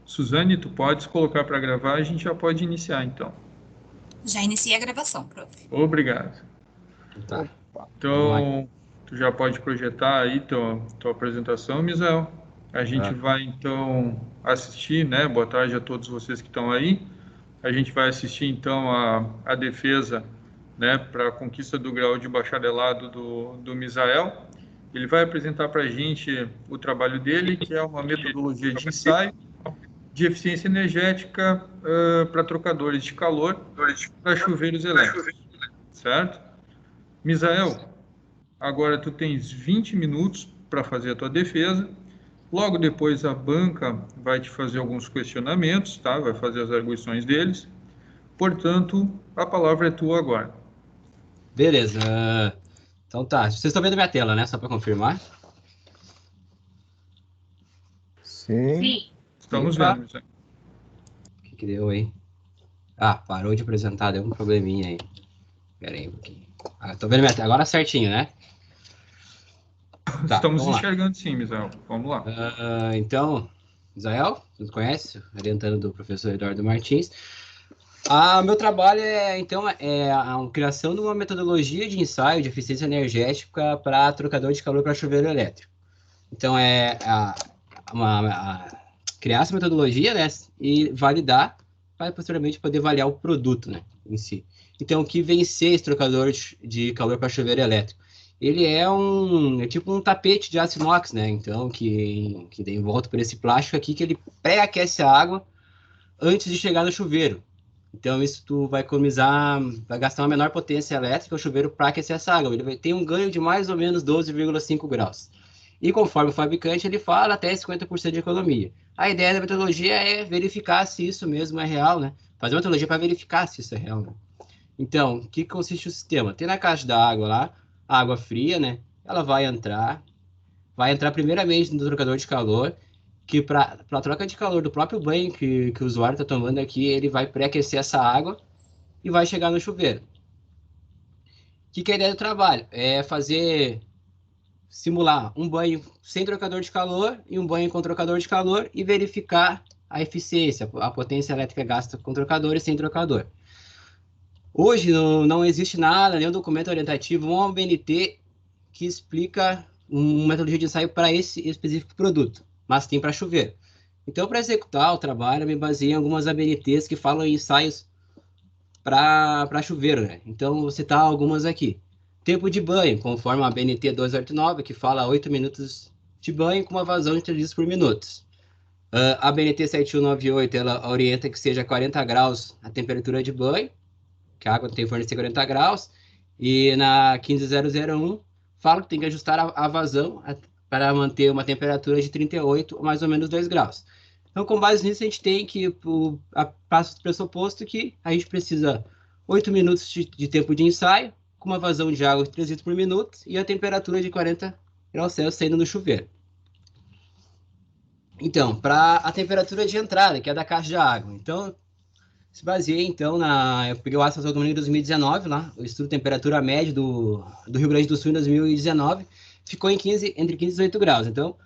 Suzane, tu podes colocar para gravar, a gente já pode iniciar, então. Já iniciei a gravação, prof. Obrigado. Tá. Então, tu já pode projetar aí tua apresentação, Misael. A gente vai, então, assistir, né? Boa tarde a todos vocês que estão aí. A gente vai assistir, então, a defesa, né, para a conquista do grau de bacharelado do Misael. Ele vai apresentar para a gente o trabalho dele, que é uma metodologia de ensaio de eficiência energética para trocadores de calor para chuveiros elétricos, certo? Misael, agora tu tens 20 minutos para fazer a tua defesa. Logo depois a banca vai te fazer alguns questionamentos, tá? Vai fazer as arguições deles. Portanto, a palavra é tua agora. Beleza. Então tá. Vocês estão vendo minha tela, né? Só para confirmar. Sim. Estamos vendo, Misael. O que deu aí? Ah, parou de apresentar, deu um probleminha aí. Pera aí um pouquinho. Tô vendo minha tela. Agora certinho, né? Tá, Estamos enxergando sim, Misael. Vamos lá. Então, Israel, você conhece? Orientando do professor Eduardo Martins. Meu trabalho é a criação de uma metodologia de ensaio de eficiência energética para trocador de calor para chuveiro elétrico. Então, criar essa metodologia, né, e validar para posteriormente poder avaliar o produto, né, em si. Então, o que vem ser esse trocador de calor para chuveiro elétrico? Ele é tipo um tapete de aço inox, né? Então, que dá em volta por esse plástico aqui, que ele pré-aquece a água antes de chegar no chuveiro. Então, isso tu vai economizar, vai gastar uma menor potência elétrica, o chuveiro para aquecer essa água. Ele vai ter um ganho de mais ou menos 12,5 graus. E conforme o fabricante, ele fala até 50% de economia. A ideia da metodologia é verificar se isso mesmo é real, né? Fazer uma metodologia para verificar se isso é real, né? Então, o que consiste o sistema? Tem na caixa da água lá, a água fria, né? Ela vai entrar primeiramente no trocador de calor, que para a troca de calor do próprio banho que o usuário está tomando aqui, ele vai pré-aquecer essa água e vai chegar no chuveiro. O que é a ideia do trabalho? É simular um banho sem trocador de calor e um banho com trocador de calor e verificar a eficiência, a potência elétrica gasta com trocador e sem trocador. Hoje não existe nada, nenhum documento orientativo, um ABNT que explica uma metodologia de ensaio para esse específico produto, mas tem para chuveiro. Então, para executar o trabalho, eu me baseei em algumas ABNTs que falam em ensaios para chuveiro, né? Então, vou citar algumas aqui. Tempo de banho, conforme a ABNT 289, que fala 8 minutos de banho com uma vazão de 3 litros por minuto. A ABNT 7198, ela orienta que seja 40 graus a temperatura de banho, que a água tem que fornecer 40 graus, e na 15001 fala que tem que ajustar a vazão para manter uma temperatura de 38 ou mais ou menos 2 graus. Então, com base nisso, a gente tem que passa o pressuposto que a gente precisa 8 minutos de tempo de ensaio, com uma vazão de água de 3 litros por minuto e a temperatura de 40 graus Celsius saindo no chuveiro. Então, para a temperatura de entrada, que é da caixa de água. Então, se baseei, então, eu peguei o Atlas Autonomia em 2019, lá, o estudo de temperatura média do Rio Grande do Sul em 2019, ficou entre 15 e 18 graus. Então,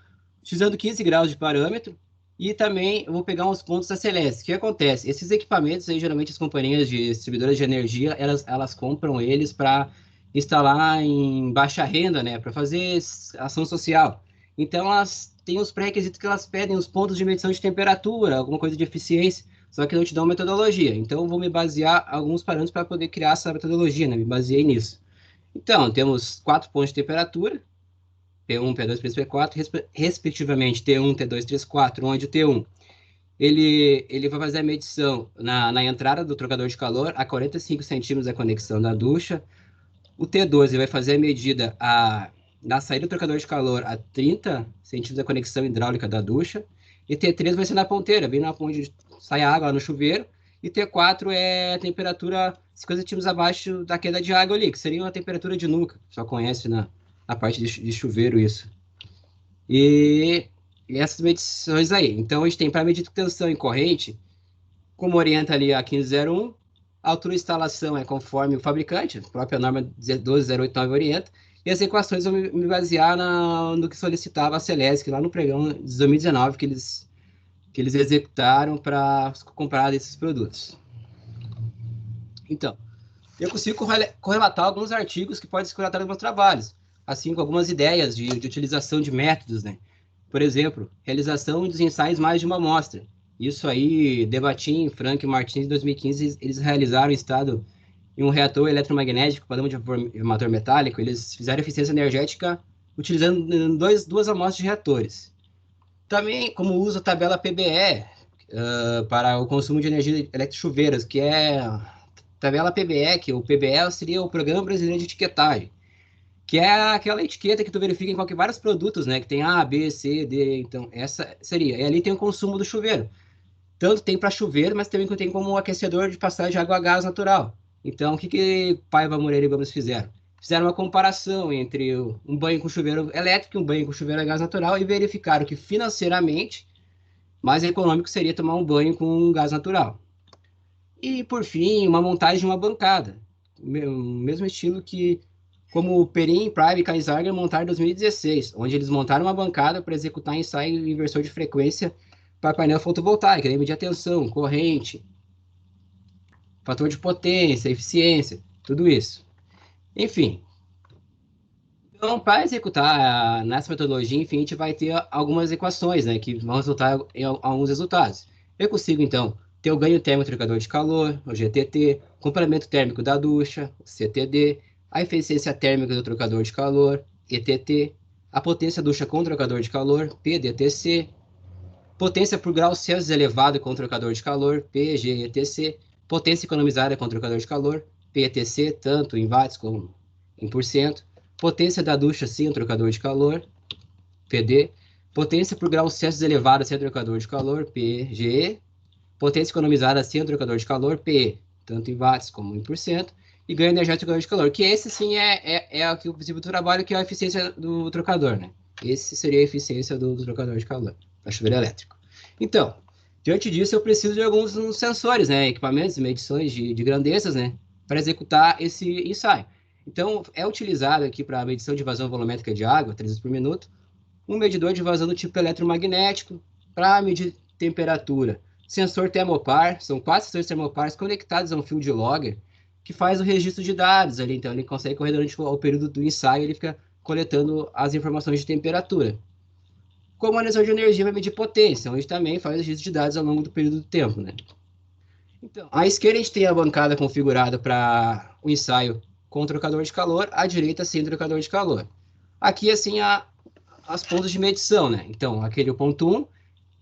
utilizando 15 graus de parâmetro, e também eu vou pegar uns pontos da Celeste. O que acontece? Esses equipamentos, aí, geralmente as companhias de distribuidoras de energia, elas compram eles para instalar em baixa renda, né, para fazer ação social. Então, elas têm os pré-requisitos que elas pedem, os pontos de medição de temperatura, alguma coisa de eficiência, só que não te dão metodologia. Então, eu vou me basear em alguns parâmetros para poder criar essa metodologia, né? Me baseei nisso. Então, temos 4 pontos de temperatura, P1, P2, P3, P4, respectivamente T1, T2, T3, T4, onde o T1 ele vai fazer a medição na entrada do trocador de calor a 45 centímetros da conexão da ducha. O T2 ele vai fazer a medida na saída do trocador de calor a 30 centímetros da conexão hidráulica da ducha. E T3 vai ser na ponteira, bem na ponte onde sai a água lá no chuveiro. E T4 é a temperatura 50 centímetros abaixo da queda de água ali, que seria uma temperatura de nuca. Só conhece na parte de chuveiro isso. E essas medições aí. Então, a gente tem para medir tensão em corrente, como orienta ali a 1501, a altura de instalação é conforme o fabricante, a própria norma 12089 orienta, e as equações vão me basear no que solicitava a Celesc lá no pregão de 2019, que eles que eles executaram para comprar esses produtos. Então, eu consigo correlatar alguns artigos que podem ser correlatar nos meus trabalhos, assim com algumas ideias de utilização de métodos, né? Por exemplo, realização dos ensaios mais de uma amostra. Isso aí, Debatin, Frank e Martins, em 2015, eles realizaram em estado em um reator eletromagnético, padrão de formator metálico, eles fizeram eficiência energética utilizando duas amostras de reatores. Também, como usa a tabela PBE para o consumo de energia elétrico-chuveiras, que é tabela PBE, que o PBE seria o Programa Brasileiro de Etiquetagem, que é aquela etiqueta que tu verifica em vários produtos, né, que tem A, B, C, D, então essa seria. E ali tem o consumo do chuveiro. Tanto tem para chuveiro, mas também tem como aquecedor de passagem de água a gás natural. Então, o que Paiva, Moreira e Gomes fizeram? Fizeram uma comparação entre um banho com chuveiro elétrico e um banho com chuveiro a gás natural e verificaram que financeiramente mais econômico seria tomar um banho com gás natural. E, por fim, uma montagem de uma bancada. Mesmo estilo que, como o Perin, Paiva e Kaysarger montaram em 2016, onde eles montaram uma bancada para executar ensaio inversor de frequência para painel fotovoltaico, medir a tensão, corrente, fator de potência, eficiência, tudo isso. Enfim, então, para executar nessa metodologia, enfim, a gente vai ter algumas equações, né, que vão resultar em alguns resultados. Eu consigo, então, ter o ganho térmico do trocador de calor, o GTT, complemento térmico da ducha, o CTD, a eficiência térmica do trocador de calor, ETT, a potência ducha com trocador de calor, PDTC, potência por grau Celsius elevado com trocador de calor, PGETC, potência economizada com trocador de calor, PETC, tanto em watts como em porcento, potência da ducha sem o trocador de calor, PD, potência por grau Celsius elevado sem o trocador de calor, PGE, potência economizada sem o trocador de calor, PE, tanto em watts como em porcento, e ganho energético do trocador de calor, que esse sim é o que o princípio do trabalho, que é a eficiência do trocador, né? Esse seria a eficiência do trocador de calor, para chuveiro elétrico. Então, diante disso, eu preciso de alguns sensores, né, equipamentos, medições de grandezas, né, para executar esse ensaio. Então, é utilizado aqui para a medição de vazão volumétrica de água, 3 litros por minuto, um medidor de vazão do tipo eletromagnético para medir temperatura. Sensor termopar, são 4 sensores termopares conectados a um field logger, que faz o registro de dados ali, então ele consegue correr durante o período do ensaio, ele fica coletando as informações de temperatura. Como analisador de energia vai medir potência, onde também faz o registro de dados ao longo do período do tempo, né? Então, à esquerda a gente tem a bancada configurada para o ensaio com trocador de calor, à direita sem trocador de calor. Aqui, assim, as pontos de medição, né? Então, aquele ponto 1,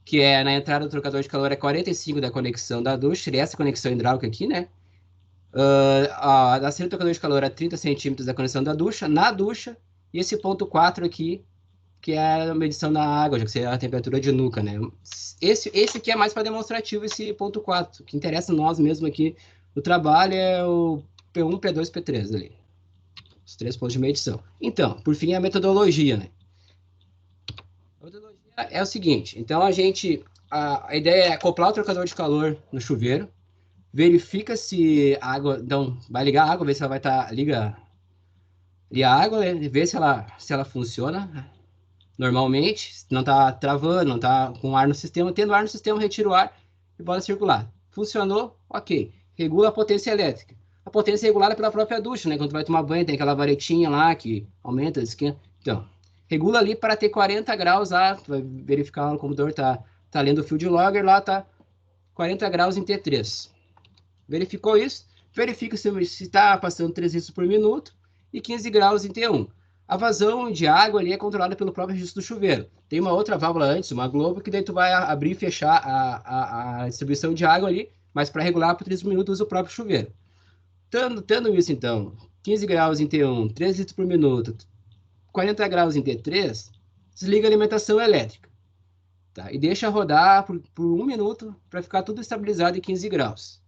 que é na entrada do trocador de calor, é 45 da conexão da ducha, seria essa conexão hidráulica aqui, né? A saída do trocador de calor é 30 centímetros da conexão da ducha, na ducha, e esse ponto 4 aqui, que é a medição da água, já que seria a temperatura de nuca, né? Esse aqui é mais para demonstrativo, esse ponto 4. O que interessa nós mesmo aqui no trabalho é o P1, P2 e P3 ali. Os 3 pontos de medição. Então, por fim, a metodologia, né? A metodologia é o seguinte, então a ideia é acoplar o trocador de calor no chuveiro, verifica se a água, então, vai ligar a água, ver se ela vai estar, liga a água, né? Vê se ela funciona normalmente, não está travando, não está com ar no sistema, tendo ar no sistema, retira o ar e bota circular. Funcionou? Ok. Regula a potência elétrica. A potência é regulada pela própria ducha, né? Quando tu vai tomar banho, tem aquela varetinha lá que aumenta, esquenta. Então, regula ali para ter 40 graus lá, tu vai verificar lá no computador, tá lendo o field logger, lá tá 40 graus em T3. Verificou isso? Verifica se está passando 3 litros por minuto e 15 graus em T1. A vazão de água ali é controlada pelo próprio registro do chuveiro. Tem uma outra válvula antes, uma globo, que daí tu vai abrir e fechar a distribuição de água ali, mas para regular por 3 minutos usa o próprio chuveiro. Tendo isso, então, 15 graus em T1, 3 litros por minuto, 40 graus em T3, desliga a alimentação elétrica. Tá? E deixa rodar por 1 minuto para ficar tudo estabilizado em 15 graus.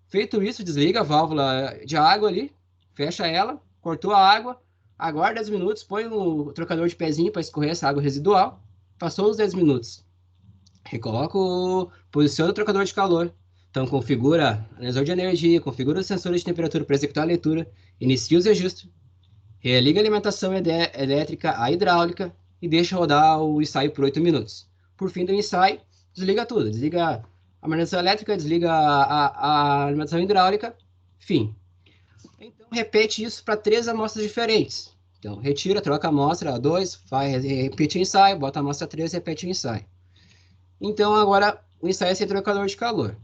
Feito isso, desliga a válvula de água ali, fecha ela, cortou a água, aguarda 10 minutos, põe o trocador de pezinho para escorrer essa água residual. Passou os 10 minutos. Recoloca posiciona o trocador de calor. Então, configura o analisor de energia, configura os sensores de temperatura para executar a leitura, inicia os registros, religa a alimentação elétrica à hidráulica e deixa rodar o ensaio por 8 minutos. Por fim do ensaio, desliga tudo. Desliga a manutenção elétrica, desliga a alimentação hidráulica, fim. Então, repete isso para 3 amostras diferentes. Então, retira, troca a amostra 2, repete o ensaio, bota a amostra 3, repete o ensaio. Então, agora, o ensaio é sem trocador de calor.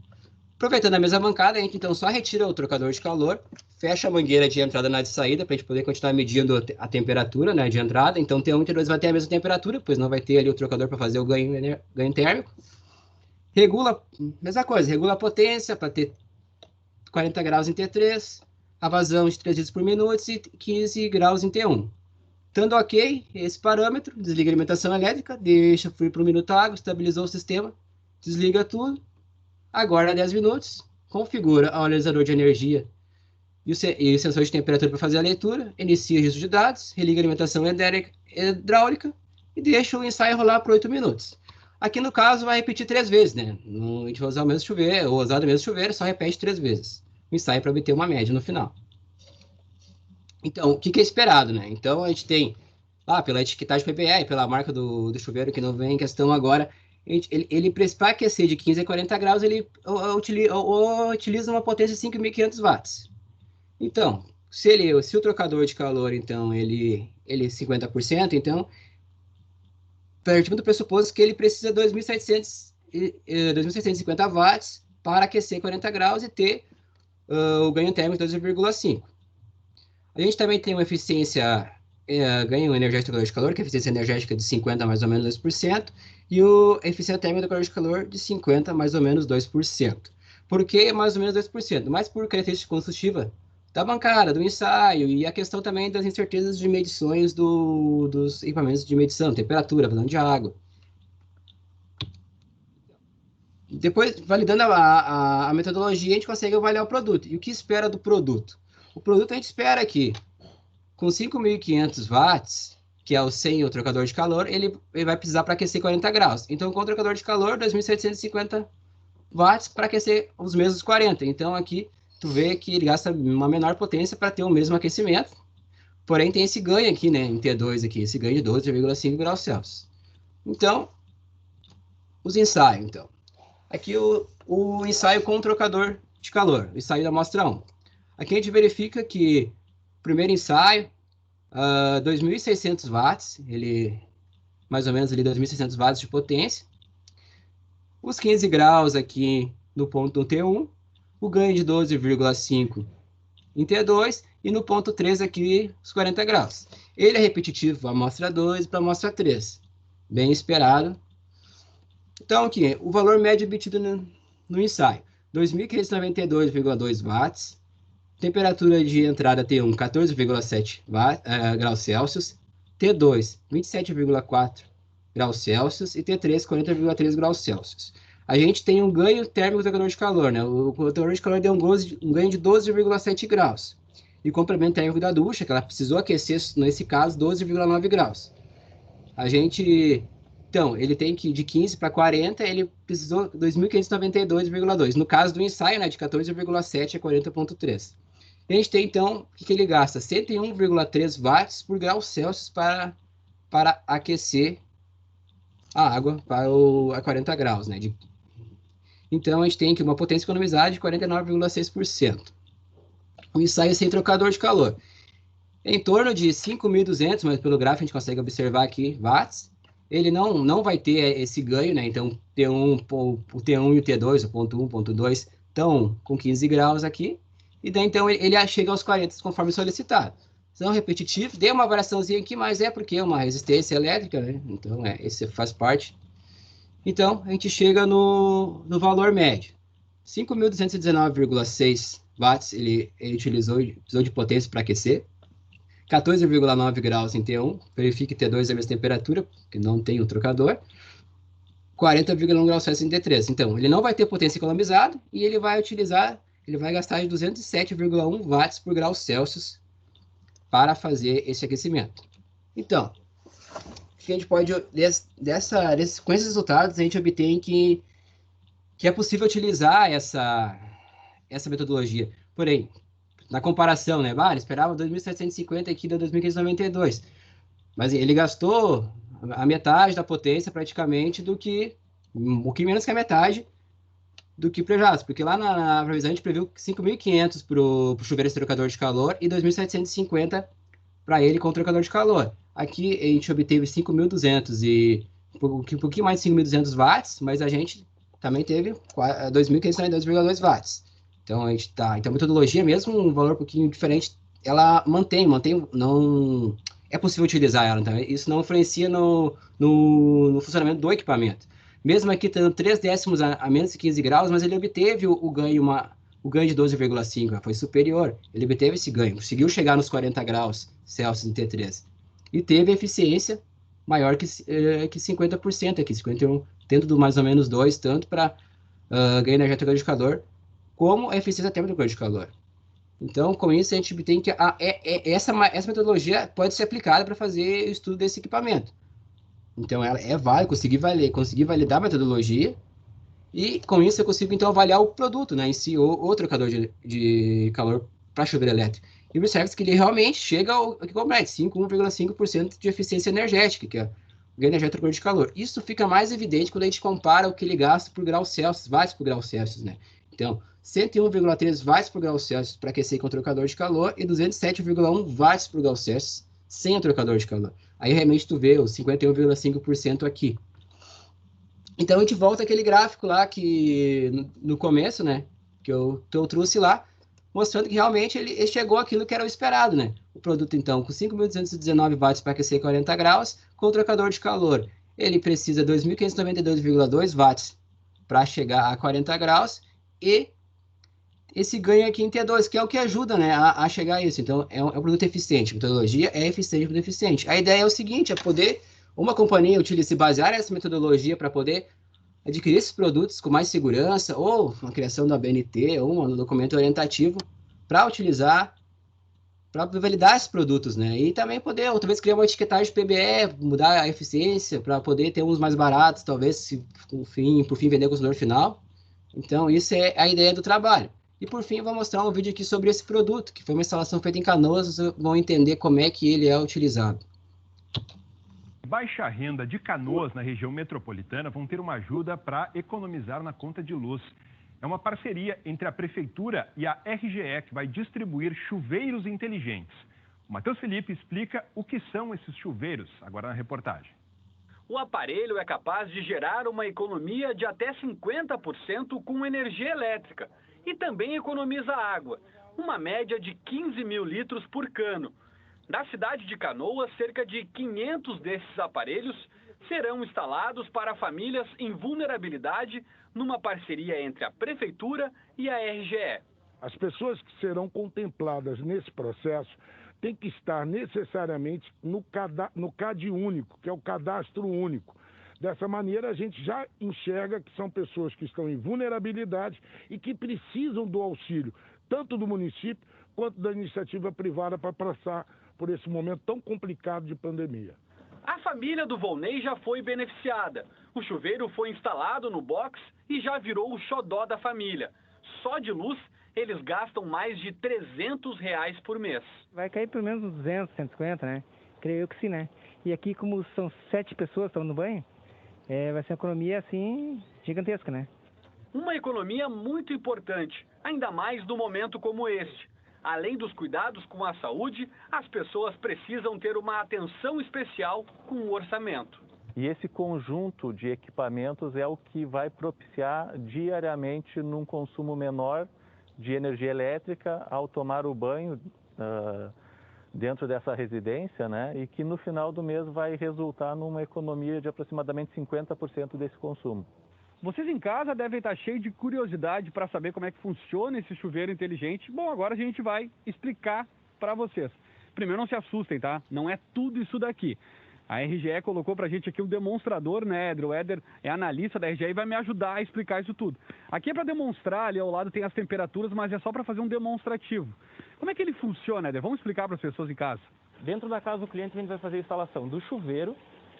Aproveitando a mesma bancada, a gente então só retira o trocador de calor, fecha a mangueira de entrada na de saída, para a gente poder continuar medindo a temperatura, né, de entrada. Então, T1 e T2 vai ter a mesma temperatura, pois não vai ter ali o trocador para fazer o ganho térmico. Regula, mesma coisa, regula a potência para ter 40 graus em T3, a vazão de 3 litros por minuto e 15 graus em T1. Estando ok, esse parâmetro, desliga a alimentação elétrica, deixa fluir por 1 minuto a água, estabilizou o sistema, desliga tudo. Agora, 10 minutos, configura o analisador de energia e o sensor de temperatura para fazer a leitura, inicia o registro de dados, religa a alimentação hidráulica e deixa o ensaio rolar por 8 minutos. Aqui, no caso, vai repetir 3 vezes, né? A gente vai usar o mesmo chuveiro, ou usar o mesmo chuveiro, só repete 3 vezes. O ensaio para obter uma média no final. Então, o que é esperado, né? Então, a gente tem, pela etiquetagem PPE, pela marca do chuveiro que não vem em questão agora, ele para aquecer de 15 a 40 graus, ele utiliza uma potência de 5.500 watts. Então, se o trocador de calor, então, ele é 50%, então, partindo do pressuposto que ele precisa de 2.750 watts para aquecer 40 graus e ter o ganho térmico de 12,5. A gente também tem uma eficiência, ganho energético de calor, que é a eficiência energética de 50% mais ou menos 2%, e a eficiência térmica do calor de calor de 50% mais ou menos 2%. Por que mais ou menos 2%? Mais por característica construtiva da bancada, do ensaio, e a questão também das incertezas de medições dos equipamentos de medição, temperatura, vazão de água. Depois, validando a metodologia, a gente consegue avaliar o produto. E o que espera do produto? O produto a gente espera que, com 5.500 watts, que é o sem o trocador de calor, ele vai precisar para aquecer 40 graus. Então, com o trocador de calor, 2.750 watts para aquecer os mesmos 40. Então, aqui, tu vê que ele gasta uma menor potência para ter o mesmo aquecimento. Porém, tem esse ganho aqui, né, em T2 aqui, esse ganho de 12,5 graus Celsius. Então, os ensaios, então. Aqui o ensaio com o trocador de calor, o ensaio da amostra 1. Aqui a gente verifica que o primeiro ensaio, 2.600 watts, ele mais ou menos ali 2.600 watts de potência. Os 15 graus aqui no ponto do T1, o ganho de 12,5 em T2 e no ponto 3 aqui os 40 graus. Ele é repetitivo para a amostra 2 e para a amostra 3. Bem esperado. Então, aqui, o valor médio obtido no ensaio, 2.592,2 watts, temperatura de entrada T1, 14,7 graus Celsius, T2, 27,4 graus Celsius e T3, 40,3 graus Celsius. A gente tem um ganho térmico do trocador de calor, né? O trocador de calor deu um ganho de 12,7 graus. E o complemento térmico da ducha, que ela precisou aquecer, nesse caso, 12,9 graus. A gente... Então, ele tem que, de 15 para 40, ele precisou 2.592,2. No caso do ensaio, né, de 14,7 a 40,3. A gente tem, então, o que ele gasta? 101,3 watts por grau Celsius para aquecer a água para a 40 graus. Né? Então, a gente tem aqui uma potência economizada de 49,6%. O ensaio sem trocador de calor. Em torno de 5.200, mas pelo gráfico a gente consegue observar aqui, watts. Ele não vai ter esse ganho, né? Então, o T1 e o T2, o ponto 1, ponto 2, estão com 15 graus aqui. E daí, então, ele chega aos 40, conforme solicitado. São repetitivos, deu uma variaçãozinha aqui, mas é porque é uma resistência elétrica, né? Então, esse faz parte. Então, a gente chega no valor médio. 5.219,6 watts ele precisou de potência para aquecer. 14,9 graus em T1, verifique T2 é a mesma temperatura, que não tem o trocador. 40,1 graus Celsius em T3. Então, ele não vai ter potência economizada e ele vai gastar de 207,1 watts por grau Celsius para fazer esse aquecimento. Então, o que a gente pode, com esses resultados, a gente obtém que é possível utilizar essa metodologia. Porém, na comparação, né? Ele esperava 2.750 aqui deu 2.592. Mas ele gastou a metade da potência praticamente do que um pouquinho menos que a metade do que projetos, porque lá na previsão a gente previu 5.500 para o chuveiro esse trocador de calor e 2.750 para ele com o trocador de calor. Aqui a gente obteve 5.200 e um pouquinho mais de 5.200 watts, mas a gente também teve 2.592,2 watts. Então, então a metodologia, mesmo um valor um pouquinho diferente, ela mantém, não é possível utilizar ela. Então, isso não influencia no funcionamento do equipamento. Mesmo aqui tendo 3 décimos a menos de 15 graus, mas ele obteve o ganho de 12,5, foi superior. Ele obteve esse ganho, conseguiu chegar nos 40 graus Celsius em T3. E teve eficiência maior que 50% aqui, 51%, tendo mais ou menos 2, tanto para ganho energético de calor, como a eficiência térmica de calor. Então, com isso, a gente tem que... essa metodologia pode ser aplicada para fazer o estudo desse equipamento. Então, ela é válida, conseguir validar a metodologia, e com isso eu consigo, então, avaliar o produto, né, em si, o trocador de calor para chuveiro elétrico. E observa que ele realmente chega ao que compromete, 1,5% de eficiência energética, que é o ganho energético de calor. Isso fica mais evidente quando a gente compara o que ele gasta por grau Celsius, watts por grau Celsius, né? Então, 101,3 watts por grau Celsius para aquecer com o trocador de calor e 207,1 watts por grau Celsius sem o trocador de calor. Aí realmente tu vê os 51,5% aqui. Então a gente volta àquele gráfico lá que no começo, né, que eu trouxe lá, mostrando que realmente ele chegou àquilo que era o esperado, né? O produto, então, com 5.219 watts para aquecer 40 graus, com o trocador de calor, ele precisa de 2.592,2 watts para chegar a 40 graus, e esse ganho aqui em T2, que é o que ajuda, né, a chegar a isso. Então, é um produto eficiente. A metodologia é eficiente, produto eficiente. A ideia é o seguinte, é poder uma companhia se basear nessa metodologia para poder adquirir esses produtos com mais segurança, ou uma criação da BNT, ou um documento orientativo, para utilizar, para validar esses produtos, né? E também poder, ou talvez, criar uma etiquetagem PBE, mudar a eficiência, para poder ter uns mais baratos, talvez, por fim, vender ao consumidor final. Então, isso é a ideia do trabalho. E, por fim, eu vou mostrar um vídeo aqui sobre esse produto, que foi uma instalação feita em Canoas, vocês vão entender como é que ele é utilizado. Baixa renda de Canoas, na região metropolitana, vão ter uma ajuda para economizar na conta de luz. É uma parceria entre a Prefeitura e a RGE, que vai distribuir chuveiros inteligentes. O Matheus Felipe explica o que são esses chuveiros, agora na reportagem. O aparelho é capaz de gerar uma economia de até 50% com energia elétrica e também economiza água, uma média de 15 mil litros por cano. Na cidade de Canoas, cerca de 500 desses aparelhos serão instalados para famílias em vulnerabilidade numa parceria entre a Prefeitura e a RGE. As pessoas que serão contempladas nesse processo têm que estar necessariamente no CAD único, que é o cadastro único. Dessa maneira, a gente já enxerga que são pessoas que estão em vulnerabilidade e que precisam do auxílio, tanto do município quanto da iniciativa privada, para passar por esse momento tão complicado de pandemia. A família do Volney já foi beneficiada. O chuveiro foi instalado no box e já virou o xodó da família. Só de luz, eles gastam mais de R$300 por mês. Vai cair pelo menos uns 200, 150, né? Creio que sim, né? E aqui, como são 7 pessoas que estão no banho, vai ser uma economia, assim, gigantesca, né? Uma economia muito importante, ainda mais num momento como este. Além dos cuidados com a saúde, as pessoas precisam ter uma atenção especial com o orçamento. E esse conjunto de equipamentos é o que vai propiciar diariamente num consumo menor de energia elétrica ao tomar o banho dentro dessa residência, né? E que no final do mês vai resultar numa economia de aproximadamente 50% desse consumo. Vocês em casa devem estar cheios de curiosidade para saber como é que funciona esse chuveiro inteligente. Bom, agora a gente vai explicar para vocês. Primeiro, não se assustem, tá? Não é tudo isso daqui. A RGE colocou para a gente aqui um demonstrador, né, Éder? O Éder é analista da RGE e vai me ajudar a explicar isso tudo. Aqui é para demonstrar, ali ao lado tem as temperaturas, mas é só para fazer um demonstrativo. Como é que ele funciona, Éder? Vamos explicar para as pessoas em casa. Dentro da casa do cliente, a gente vai fazer a instalação do chuveiro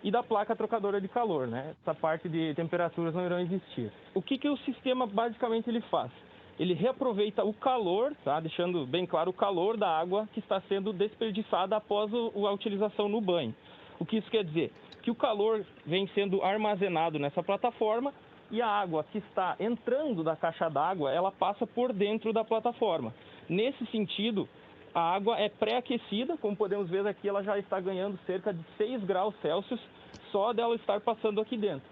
e da placa trocadora de calor, né? Essa parte de temperaturas não irão existir. O que o sistema basicamente ele faz? Ele reaproveita o calor, tá? Deixando bem claro o calor da água que está sendo desperdiçada após a utilização no banho. O que isso quer dizer? que o calor vem sendo armazenado nessa plataforma e a água que está entrando da caixa d'água, ela passa por dentro da plataforma. Nesse sentido, a água é pré-aquecida, como podemos ver aqui, ela já está ganhando cerca de 6 graus Celsius só dela estar passando aqui dentro.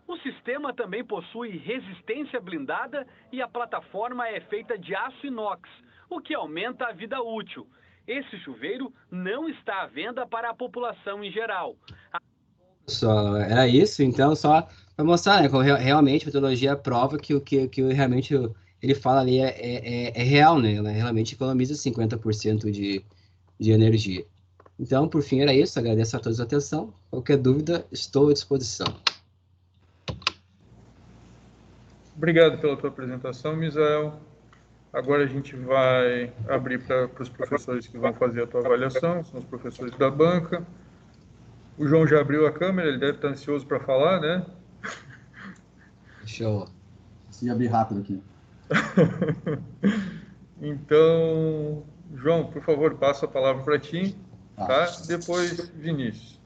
O sistema também possui resistência blindada e a plataforma é feita de aço inox, o que aumenta a vida útil. Esse chuveiro não está à venda para a população em geral. Só era isso, então, só para mostrar, né, como realmente a metodologia prova que o que realmente ele fala ali é real, né? Ela realmente economiza 50% de energia. Então, por fim, era isso. Agradeço a todos a atenção. Qualquer dúvida, estou à disposição. Obrigado pela tua apresentação, Misael. Agora a gente vai abrir para os professores que vão fazer a tua avaliação, são os professores da banca. O João já abriu a câmera, ele deve estar ansioso para falar, né? Show. Preciso abrir rápido aqui. Então, João, por favor, passo a palavra para ti, tá? Depois, Vinícius.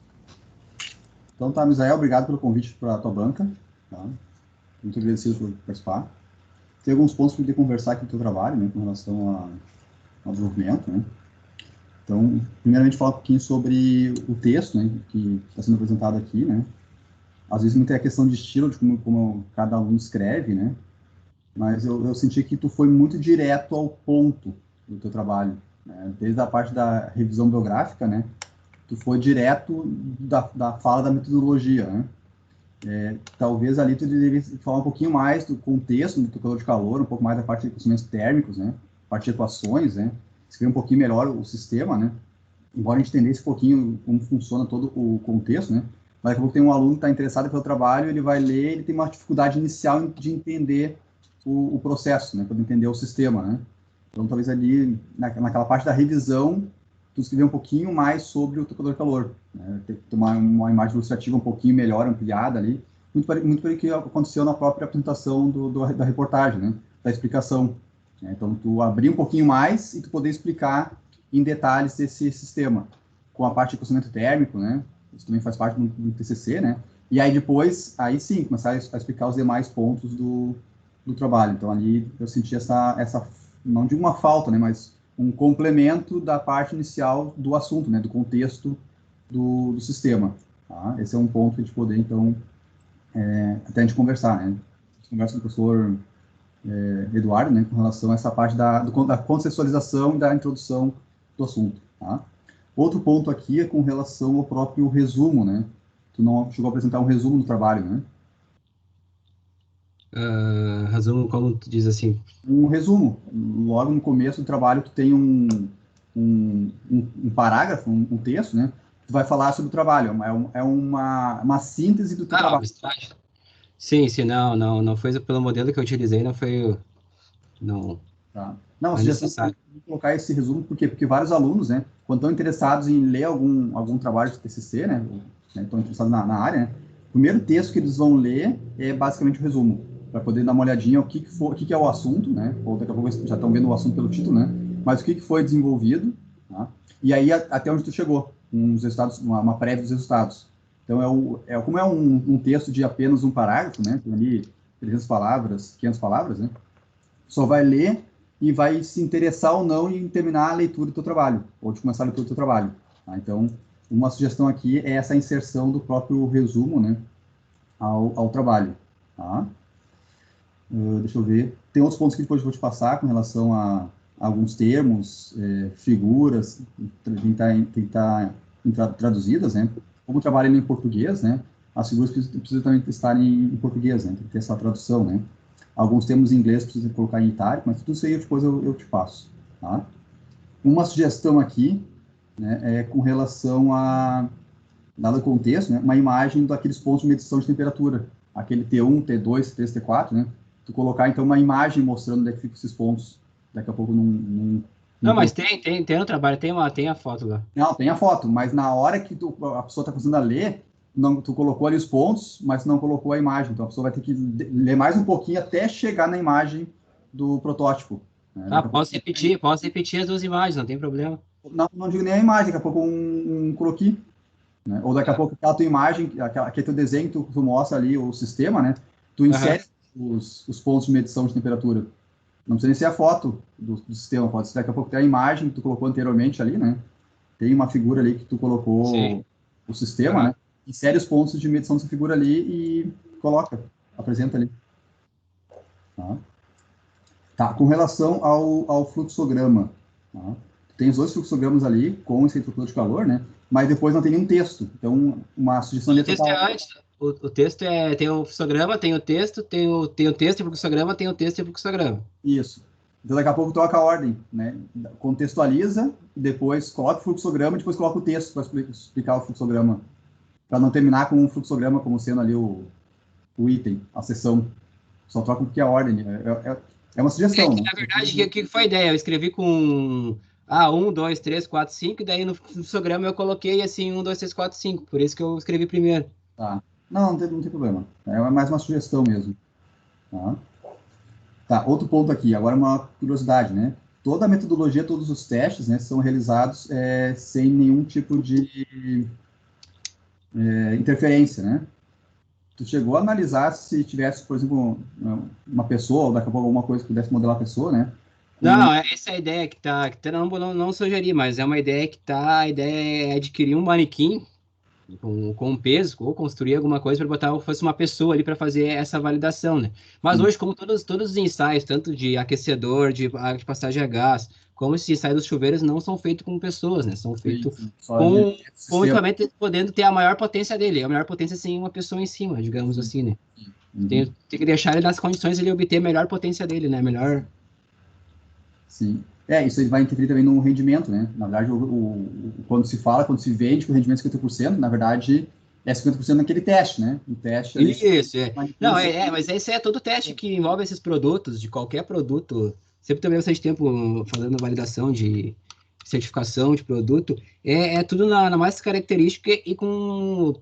Então tá, Misael, obrigado pelo convite para a tua banca. Tá? Muito agradecido por participar. Tem alguns pontos que eu queria conversar aqui no teu trabalho, né, com relação ao desenvolvimento, né? Então, primeiramente, falar um pouquinho sobre o texto, né, que está sendo apresentado aqui, né? Às vezes, muita questão de estilo, de como cada aluno escreve, né? Mas eu senti que tu foi muito direto ao ponto do teu trabalho, né? Desde a parte da revisão biográfica, né? Tu foi direto da fala da metodologia, né? Talvez ali tu deveria falar um pouquinho mais do contexto do tocador de calor, um pouco mais da parte de procedimentos térmicos, né? Parte de equações, né? Escrever um pouquinho melhor o sistema, né? Embora a gente entendesse um pouquinho como funciona todo o contexto, né? Mas daqui a pouco tem um aluno que está interessado pelo trabalho, ele vai ler, ele tem uma dificuldade inicial de entender o processo, né? Para entender o sistema, né? Então, talvez ali, naquela parte da revisão, tu escrever um pouquinho mais sobre o tocador de calor, né? Ter uma imagem ilustrativa um pouquinho melhor, ampliada ali, muito pelo que aconteceu na própria apresentação da reportagem, né? Da explicação. Então, tu abrir um pouquinho mais e tu poder explicar em detalhes esse sistema, com a parte de equacionamento térmico, né? Isso também faz parte do TCC, né? E aí depois, aí sim, começar a explicar os demais pontos do trabalho. Então, ali eu senti essa, não digo uma falta, né? Mas um complemento da parte inicial do assunto, né? Do contexto do sistema. Tá? Esse é um ponto que a gente poder, então, até a gente conversar, né? A gente conversa com o professor Eduardo, né, com relação a essa parte da contextualização e da introdução do assunto. Tá? Outro ponto aqui é com relação ao próprio resumo, né? Tu não chegou a apresentar um resumo do trabalho, né? Resumo, como tu diz assim? Um resumo. Logo no começo do trabalho, tu tem um parágrafo, um texto, né? Tu vai falar sobre o trabalho. É uma síntese do teu trabalho. Sim, não foi pelo modelo que eu utilizei, não foi, não. Tá. Não, você já tem que colocar esse resumo, porque vários alunos, né, quando estão interessados em ler algum trabalho de TCC, né, estão interessados na área, né, o primeiro texto que eles vão ler é basicamente o resumo, para poder dar uma olhadinha o que é o assunto, né, ou daqui a pouco já estão vendo o assunto pelo título, né, mas o que foi desenvolvido, tá, e aí até onde tu chegou, uns resultados, uma prévia dos resultados. Então, como é um texto de apenas um parágrafo, né, tem ali 300 palavras, 500 palavras, né, só vai ler e vai se interessar ou não em terminar a leitura do teu trabalho, ou de começar a leitura do teu trabalho. Tá? Então, uma sugestão aqui é essa inserção do próprio resumo, né, ao trabalho. Tá? Deixa eu ver. Tem outros pontos que depois eu vou te passar com relação a alguns termos, figuras, tentar traduzidas, né? Como eu trabalho em português, né, as figuras precisam também estarem em português, né, tem que ter essa tradução, né. Alguns termos em inglês precisam colocar em itálico, mas tudo isso aí depois eu te passo, tá? Uma sugestão aqui, né, é com relação a, dado o contexto, né, uma imagem daqueles pontos de medição de temperatura, aquele T1, T2, T3, T4, né, tu colocar então uma imagem mostrando onde é que ficam esses pontos, daqui a pouco Não, mas tem no trabalho, tem a foto lá. Não, tem a foto, mas na hora que a pessoa está fazendo a ler, tu colocou ali os pontos, mas não colocou a imagem. Então a pessoa vai ter que ler mais um pouquinho até chegar na imagem do protótipo. Né? Posso repetir as duas imagens, não tem problema. Não digo nem a imagem, daqui a pouco um croquis. né? Ou daqui a pouco aquela tua imagem, aquele teu desenho, tu mostra ali o sistema, né? Tu insere os pontos de medição de temperatura. Não precisa nem ser a foto do sistema, pode ser daqui a pouco ter a imagem que tu colocou anteriormente ali, né? Tem uma figura ali que tu colocou o sistema, né? Insere os pontos de medição dessa figura ali e apresenta ali. Tá, com relação ao fluxograma, tá? Tem os dois fluxogramas ali com esse interruptor de calor, né? Mas depois não tem nenhum texto. Então, uma sugestão de texto é antes. O texto tem o fluxograma, tem o texto, tem o texto e o fluxograma, tem o texto e o fluxograma. Isso. Então, daqui a pouco troca a ordem, né? Contextualiza, depois coloca o fluxograma, depois coloca o texto para explicar o fluxograma. Para não terminar com o fluxograma como sendo ali o item, a seção. Só troca porque a ordem. É uma sugestão. Na verdade, o que foi a ideia? Eu escrevi com 1, 2, 3, 4, 5, e daí no fluxograma eu coloquei assim 1, 2, 3, 4, 5. Por isso que eu escrevi primeiro. Tá. Não tem problema. É mais uma sugestão mesmo. Tá, outro ponto aqui, agora uma curiosidade, né? Toda a metodologia, todos os testes, né, são realizados sem nenhum tipo de interferência, né? Tu chegou a analisar se tivesse, por exemplo, uma pessoa, ou daqui a pouco alguma coisa que pudesse modelar a pessoa, né? Não, essa é a ideia que não sugeri, mas é uma ideia a ideia é adquirir um manequim com peso, ou construir alguma coisa para botar fosse uma pessoa ali para fazer essa validação, né? Mas hoje, como todos os ensaios, tanto de aquecedor, de passagem a gás, como esses ensaios dos chuveiros não são feitos com pessoas, né? São feitos com o equipamento podendo ter a maior potência dele. A maior potência sem uma pessoa em cima, digamos assim, né? Tem que deixar ele nas condições de ele obter a melhor potência dele, né? Melhor... Sim. Isso ele vai interferir também no rendimento, né? Na verdade, quando se vende com rendimento de 50%, na verdade, é 50% naquele teste, né? O teste... Isso, Não, mas esse é todo teste que envolve esses produtos, de qualquer produto. Sempre também bastante tempo falando validação de certificação de produto. É tudo na mais característica e com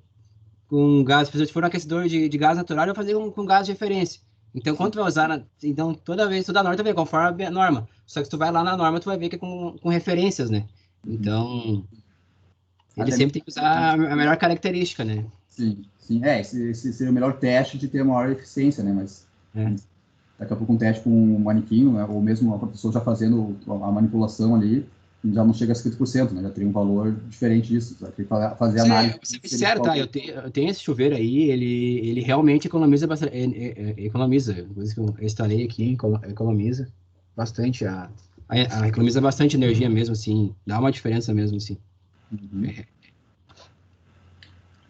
gás. Se for um aquecedor de gás natural, eu vou fazer com gás de referência. Então, quando tu vai usar, então toda norma tu vê conforme a norma. Só que se tu vai lá na norma, tu vai ver que é com referências, né? Então, ele sempre tem que usar a melhor característica, né? Sim. Esse seria o melhor teste de ter maior eficiência, né? Mas daqui a pouco um teste com um manequim, né? Ou mesmo a pessoa já fazendo a manipulação ali, já não chega a 50%, né? Já teria um valor diferente disso. Vai ter que fazer análise. Vou ser sincero, tá? Eu tenho esse chuveiro aí, ele realmente economiza bastante. Economiza. Coisa que eu instalei aqui, economiza bastante. Economiza bastante energia mesmo, assim. Dá uma diferença mesmo, assim.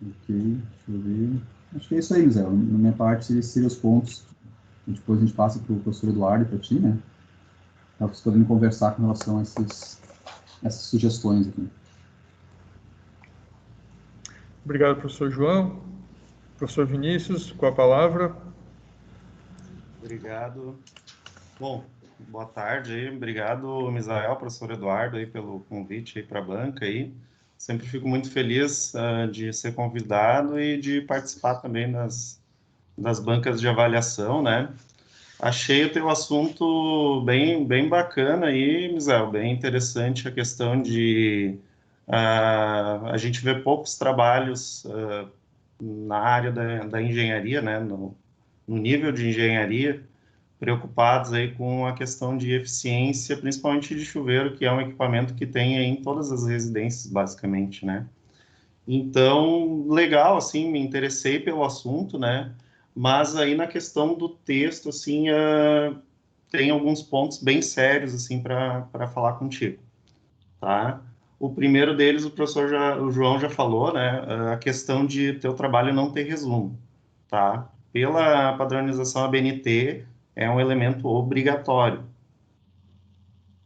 Ok, deixa eu ver. Acho que é isso aí, Zé. Na minha parte, esses seriam os pontos. Depois a gente passa para o professor Eduardo e para ti, né? Para vocês poderem conversar com relação a essas sugestões aqui. Obrigado, professor João. Professor Vinícius, com a palavra. Obrigado. Bom, boa tarde aí. Obrigado, Misael, professor Eduardo, aí, pelo convite para a banca aí. Sempre fico muito feliz de ser convidado e de participar também das bancas de avaliação, né? Achei o teu assunto bem bacana aí, Misael, bem interessante a questão de a gente vê poucos trabalhos na área da engenharia, né, no nível de engenharia, preocupados aí com a questão de eficiência, principalmente de chuveiro, que é um equipamento que tem aí em todas as residências, basicamente, né. Então, legal, assim, me interessei pelo assunto, né, mas aí na questão do texto, assim, tem alguns pontos bem sérios, assim, para falar contigo, tá? O primeiro deles, o João já falou, né, a questão de teu trabalho não ter resumo, tá? Pela padronização ABNT, é um elemento obrigatório.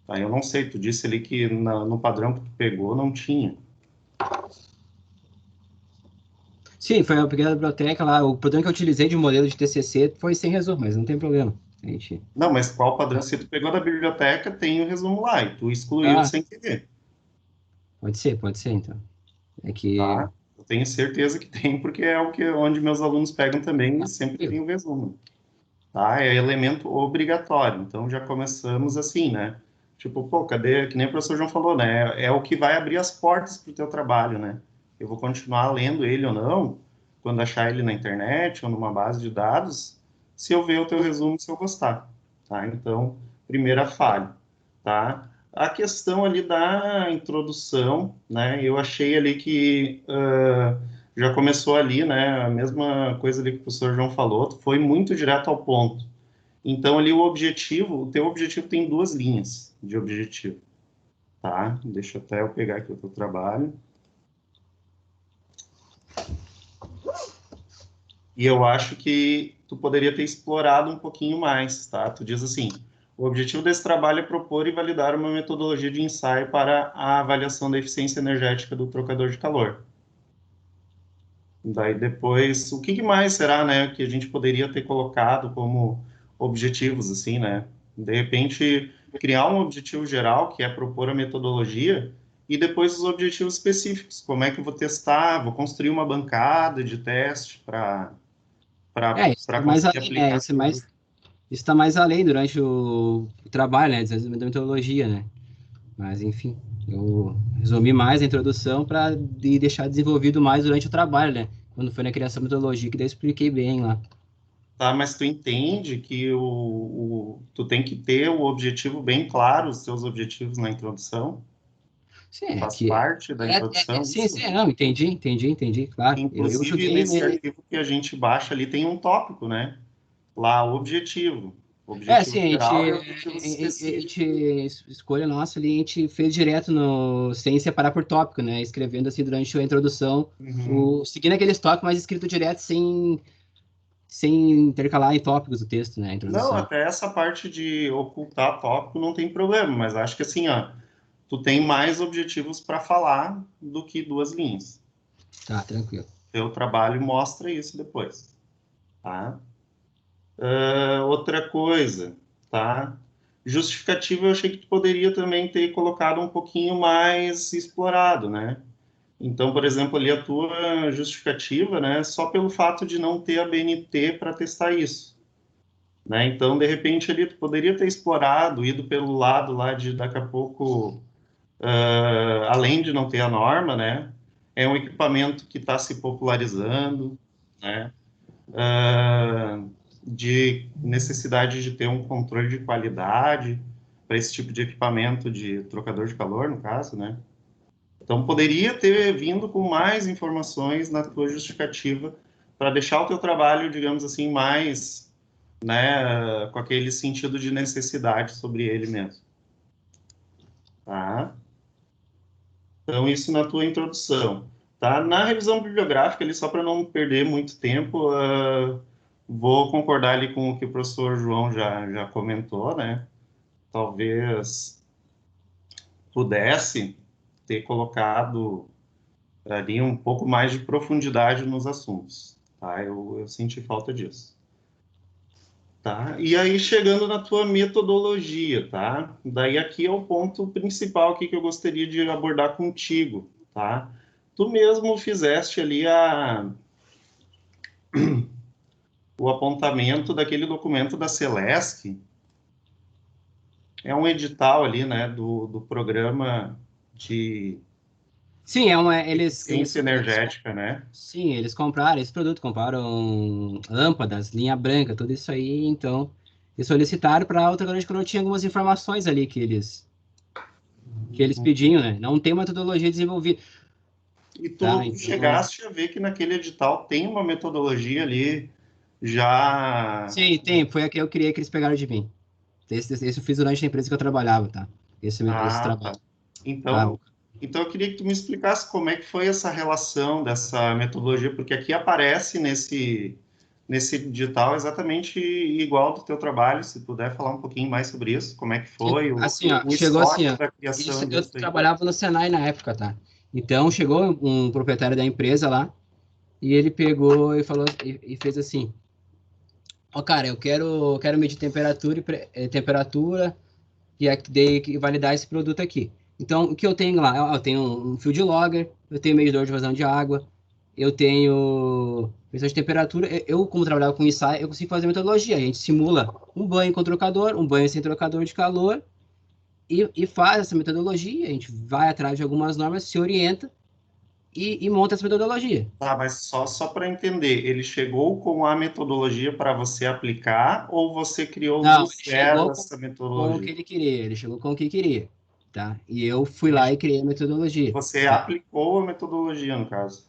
Tá? Eu não sei, tu disse ali que no padrão que tu pegou não tinha. Sim, foi uma pequena biblioteca lá. O padrão que eu utilizei de modelo de TCC foi sem resumo, mas não tem problema. Não, mas qual padrão? Se tu pegou da biblioteca, tem o resumo lá, e tu excluiu sem querer. Pode ser, então. É que... Tá? Eu tenho certeza que tem, porque é onde meus alunos pegam também, e sempre tem o resumo. Tá? É elemento obrigatório. Então, já começamos assim, né? Tipo, pô, cadê? Que nem o professor João falou, né? É o que vai abrir as portas para o teu trabalho, né? Eu vou continuar lendo ele ou não, quando achar ele na internet ou numa base de dados, se eu ver o teu resumo, se eu gostar, tá? Então, primeira falha, tá? A questão ali da introdução, né? Eu achei ali que já começou ali, né? A mesma coisa ali que o professor João falou, foi muito direto ao ponto. Então, ali o teu objetivo tem 2 linhas de objetivo, tá? Deixa até eu pegar aqui o teu trabalho. E eu acho que tu poderia ter explorado um pouquinho mais, tá? Tu diz assim, o objetivo desse trabalho é propor e validar uma metodologia de ensaio para a avaliação da eficiência energética do trocador de calor. Daí depois, o que mais será, né, que a gente poderia ter colocado como objetivos, assim, né? De repente, criar um objetivo geral, que é propor a metodologia, e depois os objetivos específicos. Como é que eu vou testar? Vou construir uma bancada de teste para conseguir aplicar. Isso está mais além durante o trabalho, né? Desenvolvimento da metodologia, né? Mas, enfim, eu resumi mais a introdução para deixar desenvolvido mais durante o trabalho, né? Quando foi na criação da metodologia, que daí eu expliquei bem lá. Tá, mas tu entende que tu tem que ter o objetivo bem claro, os teus objetivos na introdução? Sim, faz parte da introdução. Sim, não, entendi, claro. Inclusive, nesse arquivo que a gente baixa ali tem um tópico, né? Lá, o objetivo. A gente escolha nossa ali, a gente fez direto sem separar por tópico, né? Escrevendo assim durante a introdução, seguindo aqueles tópicos, mas escrito direto sem intercalar em tópicos o texto, né? Não, até essa parte de ocultar tópico não tem problema, mas acho que assim, ó, tu tem mais objetivos para falar do que 2 linhas. Tá, tranquilo. Teu trabalho mostra isso depois, tá? Outra coisa, tá? Justificativa, eu achei que tu poderia também ter colocado um pouquinho mais explorado, né? Então, por exemplo, ali a tua justificativa, né? Só pelo fato de não ter a BNT para testar isso, né? Então, de repente, ali tu poderia ter explorado, ido pelo lado lá de, daqui a pouco, além de não ter a norma, né? É um equipamento que está se popularizando, né? De necessidade de ter um controle de qualidade para esse tipo de equipamento de trocador de calor, no caso, né? Então, poderia ter vindo com mais informações na tua justificativa para deixar o teu trabalho, digamos assim, mais, né, com aquele sentido de necessidade sobre ele mesmo. Tá? Então, isso na tua introdução. Tá? Na revisão bibliográfica, ali, só para não perder muito tempo, vou concordar ali com o que o professor João já comentou, né? Talvez pudesse ter colocado ali um pouco mais de profundidade nos assuntos, tá? Eu senti falta disso. Tá? E aí, chegando na tua metodologia, tá? Daí aqui é o ponto principal aqui que eu gostaria de abordar contigo, tá? Tu mesmo fizeste ali o apontamento daquele documento da Celesc. É um edital ali, né, do programa de... Sim, eficiência energética, né? Sim, eles compraram esse produto, compraram lâmpadas, linha branca, tudo isso aí, então eles solicitaram para a trocadora de calor, tinha algumas informações ali que eles pediam, né? Não tem uma metodologia desenvolvida. E tu chegaste a ver que naquele edital tem uma metodologia ali já... Sim, tem, foi a que eu criei que eles pegaram de mim. Esse eu fiz durante a empresa que eu trabalhava, tá? Esse trabalho. Tá. Então, eu queria que tu me explicasse como é que foi essa relação dessa metodologia, porque aqui aparece nesse edital exatamente igual do teu trabalho, se puder falar um pouquinho mais sobre isso, como é que foi chegou assim, ó, eu trabalhava no Senai na época, tá? Então, chegou um proprietário da empresa lá, e ele pegou e falou, e fez assim, cara, eu quero medir temperatura e validar esse produto aqui. Então, o que eu tenho lá? Eu tenho um field logger, eu tenho medidor de vazão de água, eu tenho medição de temperatura. Eu, como trabalhava com ensaio, eu consigo fazer metodologia. A gente simula um banho com trocador, um banho sem trocador de calor, e faz essa metodologia. A gente vai atrás de algumas normas, se orienta, e monta essa metodologia. Tá, mas só para entender, ele chegou com a metodologia para você aplicar ou você criou do zero essa metodologia? Com o que ele queria, ele chegou com o que queria, tá? E eu fui lá e criei a metodologia. Você tá? aplicou a metodologia, no caso?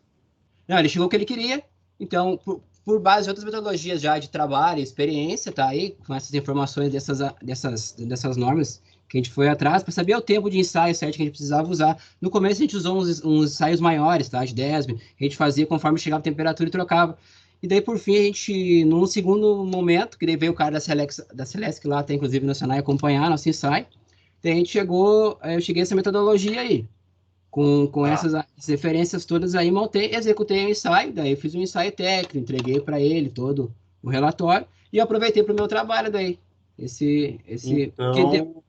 Não, ele chegou com o que ele queria, então, por base de outras metodologias já de trabalho e experiência, tá aí, com essas informações dessas normas, que a gente foi atrás para saber o tempo de ensaio certo que a gente precisava usar. No começo a gente usou uns ensaios maiores, tá? De 10, a gente fazia conforme chegava a temperatura e trocava. E daí, por fim, a gente, num segundo momento, que daí veio o cara da Celesc lá, até inclusive no Senai, acompanhar nosso ensaio, daí a gente eu cheguei a essa metodologia aí, com essas referências todas aí, montei, executei o ensaio, daí fiz um ensaio técnico, entreguei para ele todo o relatório, e aproveitei para o meu trabalho daí. Então,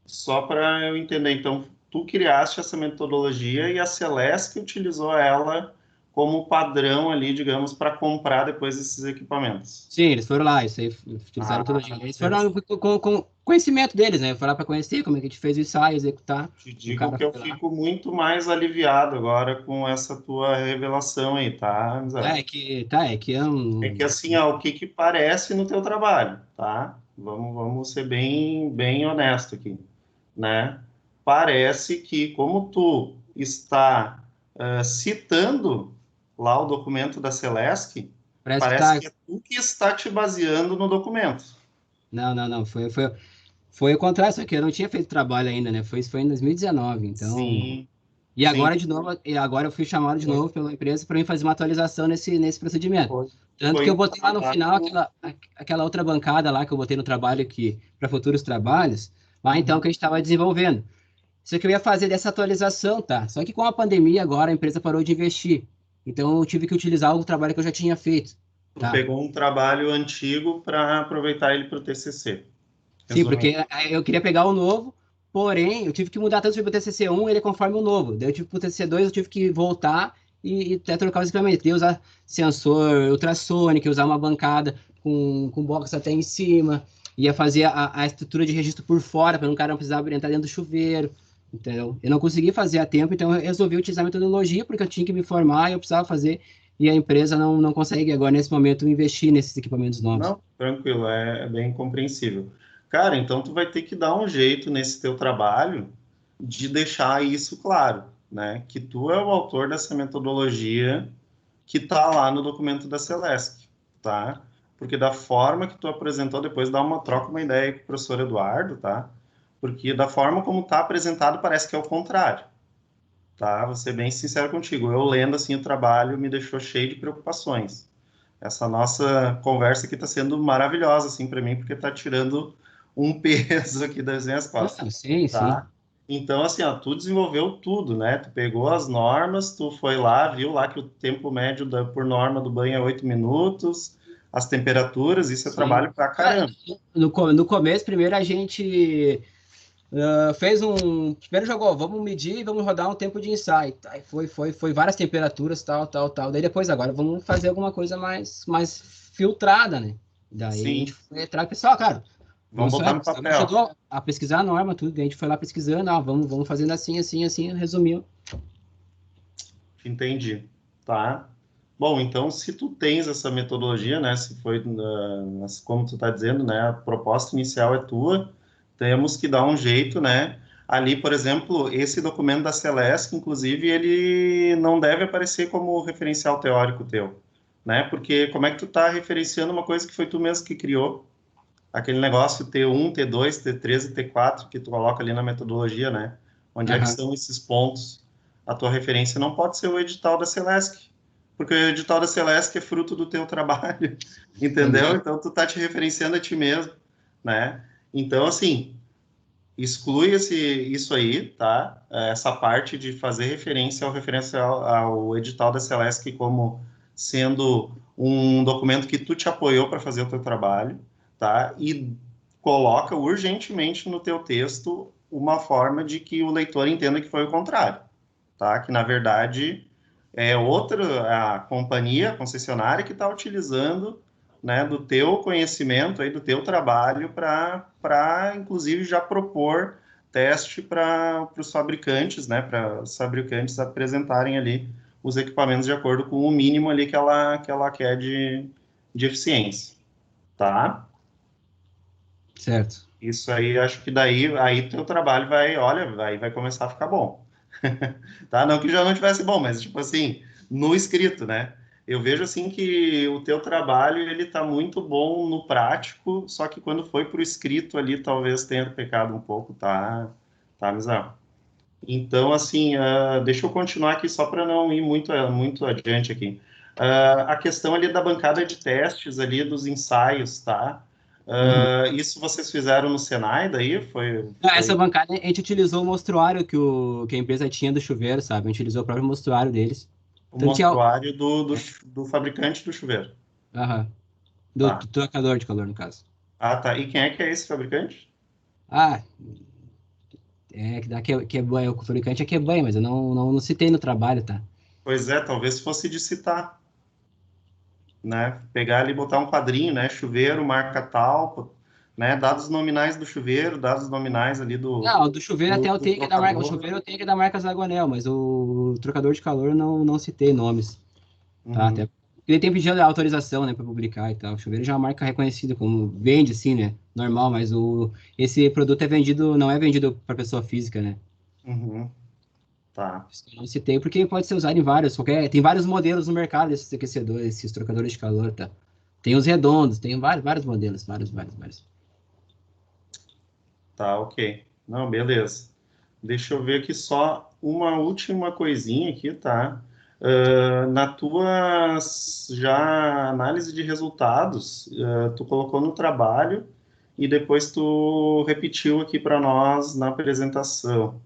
só para eu entender, então, tu criaste essa metodologia e a Celesc utilizou ela como padrão ali, digamos, para comprar depois esses equipamentos. Sim, eles foram lá, isso aí, utilizaram tudo. Eles foram com conhecimento deles, né? Foi lá para conhecer como é que a gente fez o ensaio, executar. Te digo que eu fico muito mais aliviado agora com essa tua revelação aí, tá? É que assim, o que parece no teu trabalho, tá? Vamos ser bem honesto aqui, né? Parece que, como tu está citando lá o documento da Celesc, parece que é tu que está te baseando no documento. Não, foi o contrário, só que eu não tinha feito trabalho ainda, né? Foi em 2019, então... Sim. E agora, de novo, eu fui chamado de novo pela empresa para mim fazer uma atualização nesse procedimento. Tanto que eu botei lá no final aquela outra bancada lá que eu botei no trabalho para futuros trabalhos, lá então que a gente estava desenvolvendo. Isso que eu ia fazer dessa atualização, tá? Só que com a pandemia agora a empresa parou de investir. Então eu tive que utilizar o trabalho que eu já tinha feito. Tá? Tu pegou um trabalho antigo para aproveitar ele para o TCC. Sim, porque eu queria pegar o novo, porém eu tive que mudar tanto para o TCC1, ele é conforme o novo. Daí eu tive para o TCC2, eu tive que voltar e até trocar os equipamentos. Ia usar sensor ultrassônico, usar uma bancada com box até em cima, ia fazer a estrutura de registro por fora, para o cara não precisar entrar dentro do chuveiro. Então, eu não consegui fazer a tempo, então eu resolvi utilizar a metodologia, porque eu tinha que me formar e eu precisava fazer, e a empresa não consegue agora, nesse momento, investir nesses equipamentos novos. Não, tranquilo, é bem compreensível. Cara, então tu vai ter que dar um jeito nesse teu trabalho de deixar isso claro, né? Que tu é o autor dessa metodologia que tá lá no documento da Celesc, tá? Porque da forma que tu apresentou, depois troca uma ideia com o professor Eduardo, tá? Porque da forma como está apresentado, parece que é o contrário, tá? Vou ser bem sincero contigo. Eu lendo assim o trabalho me deixou cheio de preocupações. Essa nossa conversa aqui está sendo maravilhosa, assim, para mim, porque está tirando um peso aqui das minhas costas. Sim, tá? Sim. Então, assim, tu desenvolveu tudo, né? Tu pegou as normas, tu foi lá, viu lá que o tempo médio por norma do banho é 8 minutos, as temperaturas, isso é trabalho pra caramba. No começo, primeiro a gente... primeiro jogou, vamos medir e vamos rodar um tempo de ensaio. Aí foi várias temperaturas, tal. Daí depois, agora, vamos fazer alguma coisa mais filtrada, né? Daí a gente foi entrar, pessoal, cara, vamos botar no papel. Ajudou a pesquisar a norma, tudo. Daí a gente foi lá pesquisando, vamos fazendo assim, resumiu. Entendi, tá? Bom, então, se tu tens essa metodologia, né, se foi, como tu tá dizendo, né, a proposta inicial é tua, temos que dar um jeito, né? Ali, por exemplo, esse documento da Celesc, inclusive, ele não deve aparecer como referencial teórico teu, né? Porque como é que tu tá referenciando uma coisa que foi tu mesmo que criou? Aquele negócio T1, T2, T3 e T4 que tu coloca ali na metodologia, né? Onde é que são esses pontos? A tua referência não pode ser o edital da Celesc, porque o edital da Celesc é fruto do teu trabalho, entendeu? Então, tu tá te referenciando a ti mesmo, né? Então, assim, exclui isso aí, tá? Essa parte de fazer referência ao edital da Celesc como sendo um documento que tu te apoiou para fazer o teu trabalho, tá? E coloca urgentemente no teu texto uma forma de que o leitor entenda que foi o contrário, tá? Que, na verdade, é a companhia, a concessionária que está utilizando, né, do teu conhecimento, aí, do teu trabalho, para, inclusive, já propor teste para os fabricantes, né, para os fabricantes apresentarem ali os equipamentos de acordo com o mínimo ali que ela quer de eficiência, tá? Certo. Isso aí, acho que aí teu trabalho vai começar a ficar bom. Tá? Não que já não tivesse bom, mas tipo assim, no escrito, né? Eu vejo assim que o teu trabalho, ele tá muito bom no prático, só que quando foi pro escrito ali, talvez tenha pecado um pouco, tá, Misael? Então, assim, deixa eu continuar aqui só para não ir muito adiante aqui. A questão ali da bancada de testes ali, dos ensaios, tá? Isso vocês fizeram no Senai daí? Essa bancada a gente utilizou o mostruário que a empresa tinha do chuveiro, sabe? A gente utilizou o próprio mostruário deles. O mostruário do fabricante do chuveiro. Aham. Do trocador de calor, no caso. Ah, tá. E quem é que é esse fabricante? Que é banho. O fabricante é que é banho, mas eu não citei no trabalho, tá? Pois é, talvez fosse de citar. Né? Pegar ali e botar um quadrinho, né? Chuveiro, marca tal, né? Dados nominais do chuveiro, dados nominais ali do... Não, do chuveiro até eu tenho que dar marca. O chuveiro eu tenho que dar marca Zagonel, mas o trocador de calor não citei nomes. Tá? Até ele tem pedido a autorização, né, para publicar e tal. O chuveiro já é uma marca reconhecida, como vende, assim, né? Normal, mas esse produto não é vendido para pessoa física, né? Tá. Eu não citei porque pode ser usado em tem vários modelos no mercado desses aquecedores, esses trocadores de calor, tá? Tem os redondos, tem vários modelos, vários. Tá, ok. Não, beleza. Deixa eu ver aqui só uma última coisinha aqui, tá? Na tua já análise de resultados, tu colocou no trabalho e depois tu repetiu aqui para nós na apresentação.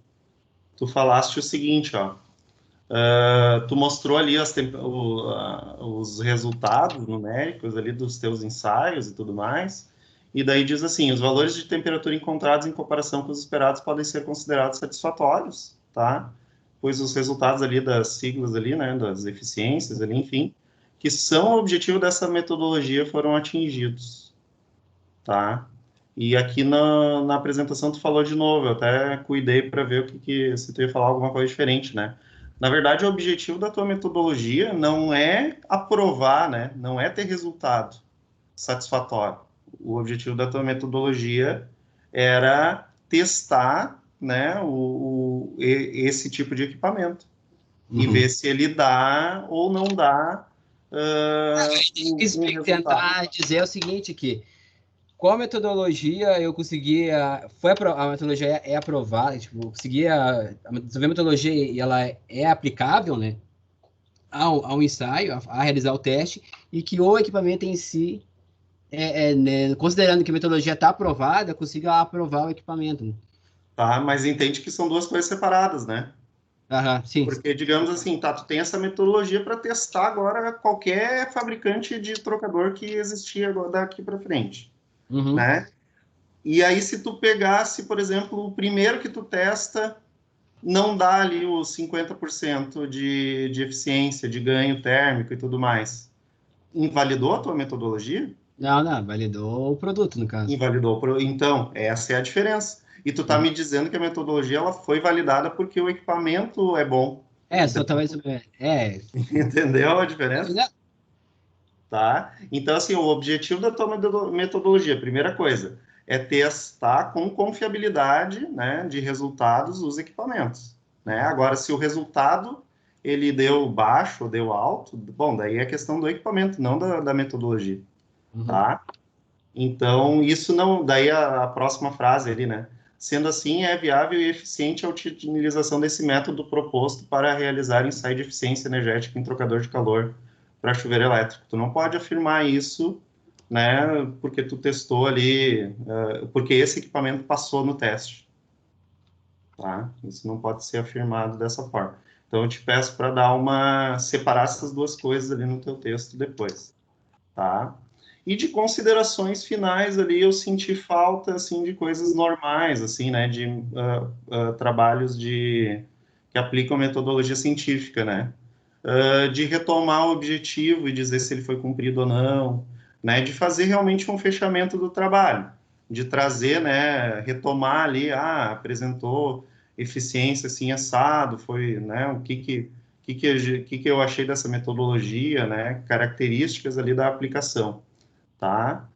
Tu falaste o seguinte, ó. Tu mostrou ali os resultados numéricos ali dos teus ensaios e tudo mais, e daí diz assim, os valores de temperatura encontrados em comparação com os esperados podem ser considerados satisfatórios, tá? Pois os resultados ali das siglas ali, né, das eficiências ali, enfim, que são o objetivo dessa metodologia foram atingidos, tá? E aqui na apresentação tu falou de novo, eu até cuidei para ver se tu ia falar alguma coisa diferente, né? Na verdade, o objetivo da tua metodologia não é aprovar, né? Não é ter resultado satisfatório. O objetivo da tua metodologia era testar, né, esse tipo de equipamento e ver se ele dá ou não dá tentar dizer o seguinte, que com a metodologia eu conseguia, a metodologia é aprovada, tipo, eu conseguia, a metodologia e ela é aplicável, né, ao ensaio, a realizar o teste, e que o equipamento em si, né, considerando que a metodologia está aprovada, consiga aprovar o equipamento. Né? Tá, mas entende que são duas coisas separadas, né? Sim. Porque, digamos assim, tá, tu tem essa metodologia para testar agora qualquer fabricante de trocador que existia daqui para frente. Né? E aí, se tu pegasse, por exemplo, o primeiro que tu testa, não dá ali os 50% de eficiência, de ganho térmico e tudo mais. Invalidou a tua metodologia? Não, validou o produto, no caso. Então, essa é a diferença. E tu tá me dizendo que a metodologia ela foi validada porque o equipamento é bom. Só talvez... Entendeu a diferença? Tá? Então, assim, o objetivo da tua metodologia, primeira coisa, é testar com confiabilidade, né, de resultados os equipamentos. Né? Agora, se o resultado ele deu baixo ou deu alto, bom, daí é questão do equipamento, não da metodologia. Tá? Então, isso não... Daí a próxima frase ali, né? Sendo assim, é viável e eficiente a utilização desse método proposto para realizar ensaio de eficiência energética em trocador de calor para chuveiro elétrico. Tu não pode afirmar isso, né, porque tu testou ali, porque esse equipamento passou no teste. Tá? Isso não pode ser afirmado dessa forma. Então, eu te peço para separar essas duas coisas ali no teu texto depois. Tá? E de considerações finais ali, eu senti falta, assim, de coisas normais, assim, né, de trabalhos que aplicam metodologia científica, né, de retomar o objetivo e dizer se ele foi cumprido ou não, né, de fazer realmente um fechamento do trabalho, de trazer, né, retomar ali, apresentou eficiência, assim, assado, foi, né, o que que eu achei dessa metodologia, né? Características ali da aplicação, tá?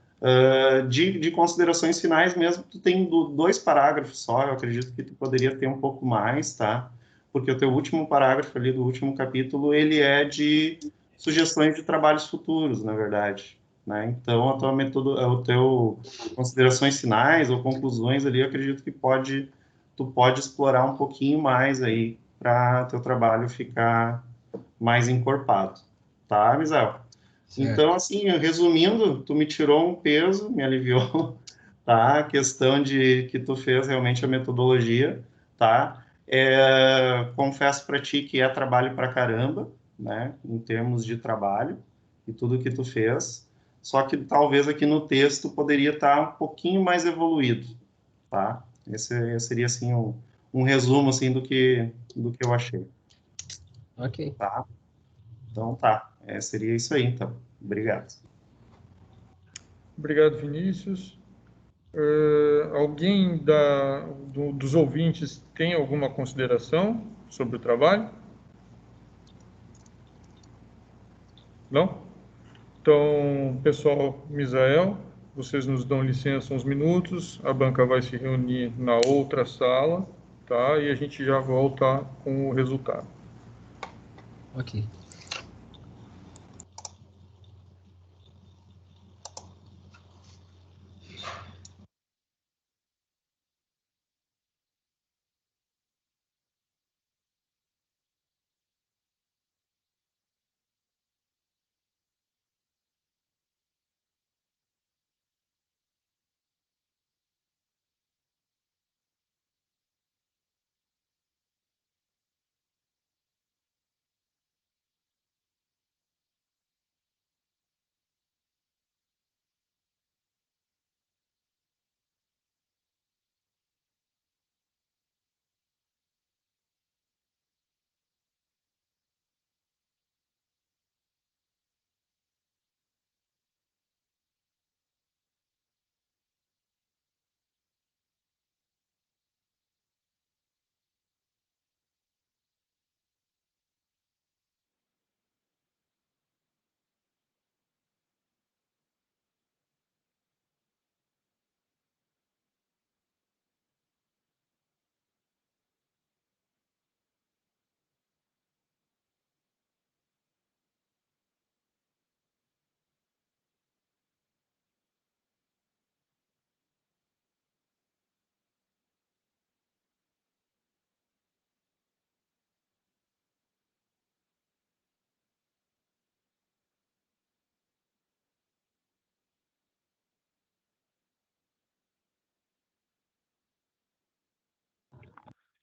De considerações finais mesmo, tu tem 2 parágrafos só, eu acredito que tu poderia ter um pouco mais, tá? Porque o teu último parágrafo ali do último capítulo, ele é de sugestões de trabalhos futuros, na verdade, né? Então, a tua o teu considerações finais ou conclusões ali, eu acredito que tu pode explorar um pouquinho mais aí para teu trabalho ficar mais encorpado, tá, Misael? Então, assim, resumindo, tu me tirou um peso, me aliviou, tá? A questão de que tu fez realmente a metodologia, tá? Confesso para ti que é trabalho para caramba, né? Em termos de trabalho e tudo que tu fez. Só que talvez aqui no texto poderia estar um pouquinho mais evoluído, tá? Esse seria, assim, um resumo, assim, do que eu achei. Ok. Tá? Então, tá. Seria isso aí, então. Obrigado. Obrigado, Vinícius. Alguém dos ouvintes tem alguma consideração sobre o trabalho? Não? Então, pessoal, Misael, vocês nos dão licença uns minutos, a banca vai se reunir na outra sala, tá? E a gente já volta com o resultado. Ok.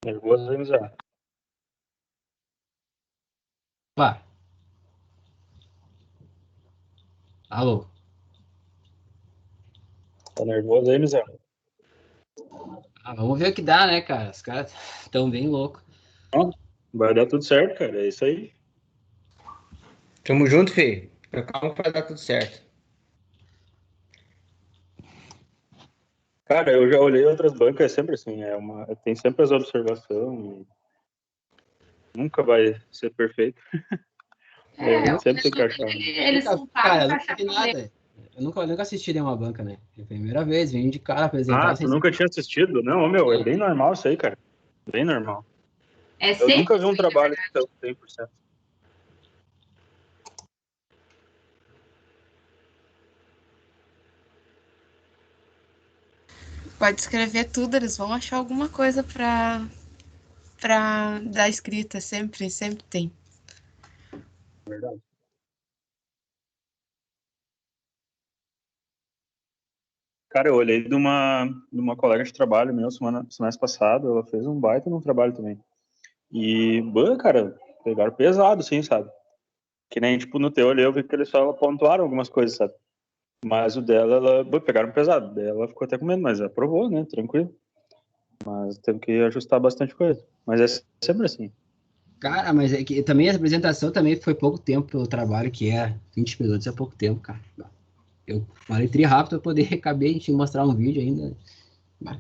Nervoso, hein, Zé? Opa. Alô? Tá nervoso aí, Zé? Vamos ver o que dá, né, cara? Os caras estão bem loucos. Vai dar tudo certo, cara. É isso aí. Tamo junto, filho. Calma que vai dar tudo certo. Cara, eu já olhei outras bancas, é sempre assim, tem sempre as observações, nunca vai ser perfeito. Sempre tem que achar. Eles não Cara, eu nunca vi nada. Eu nunca assisti nenhuma banca, né? É a primeira vez, vim de cara apresentar. Tu nunca tinha assistido? Não, meu, é bem normal isso aí, cara. Bem normal. Eu nunca vi um trabalho que saiu 100%. Pode escrever tudo, eles vão achar alguma coisa para dar escrita, sempre tem. Verdade. Cara, eu olhei de uma colega de trabalho meu semestre passado, ela fez um baita no trabalho também. E, cara, pegaram pesado, assim, sabe? Que nem, tipo, no teu ali eu vi que eles só pontuaram algumas coisas, sabe? Mas o dela, pegaram pesado. Daí ela ficou até com medo, mas aprovou, né? Tranquilo. Mas teve que ajustar bastante coisa. Mas é sempre assim. Cara, mas é que também a apresentação também foi pouco tempo pelo trabalho que é. 20 minutos é pouco tempo, cara. Eu falei rápido para poder acabei de te mostrar um vídeo ainda. Para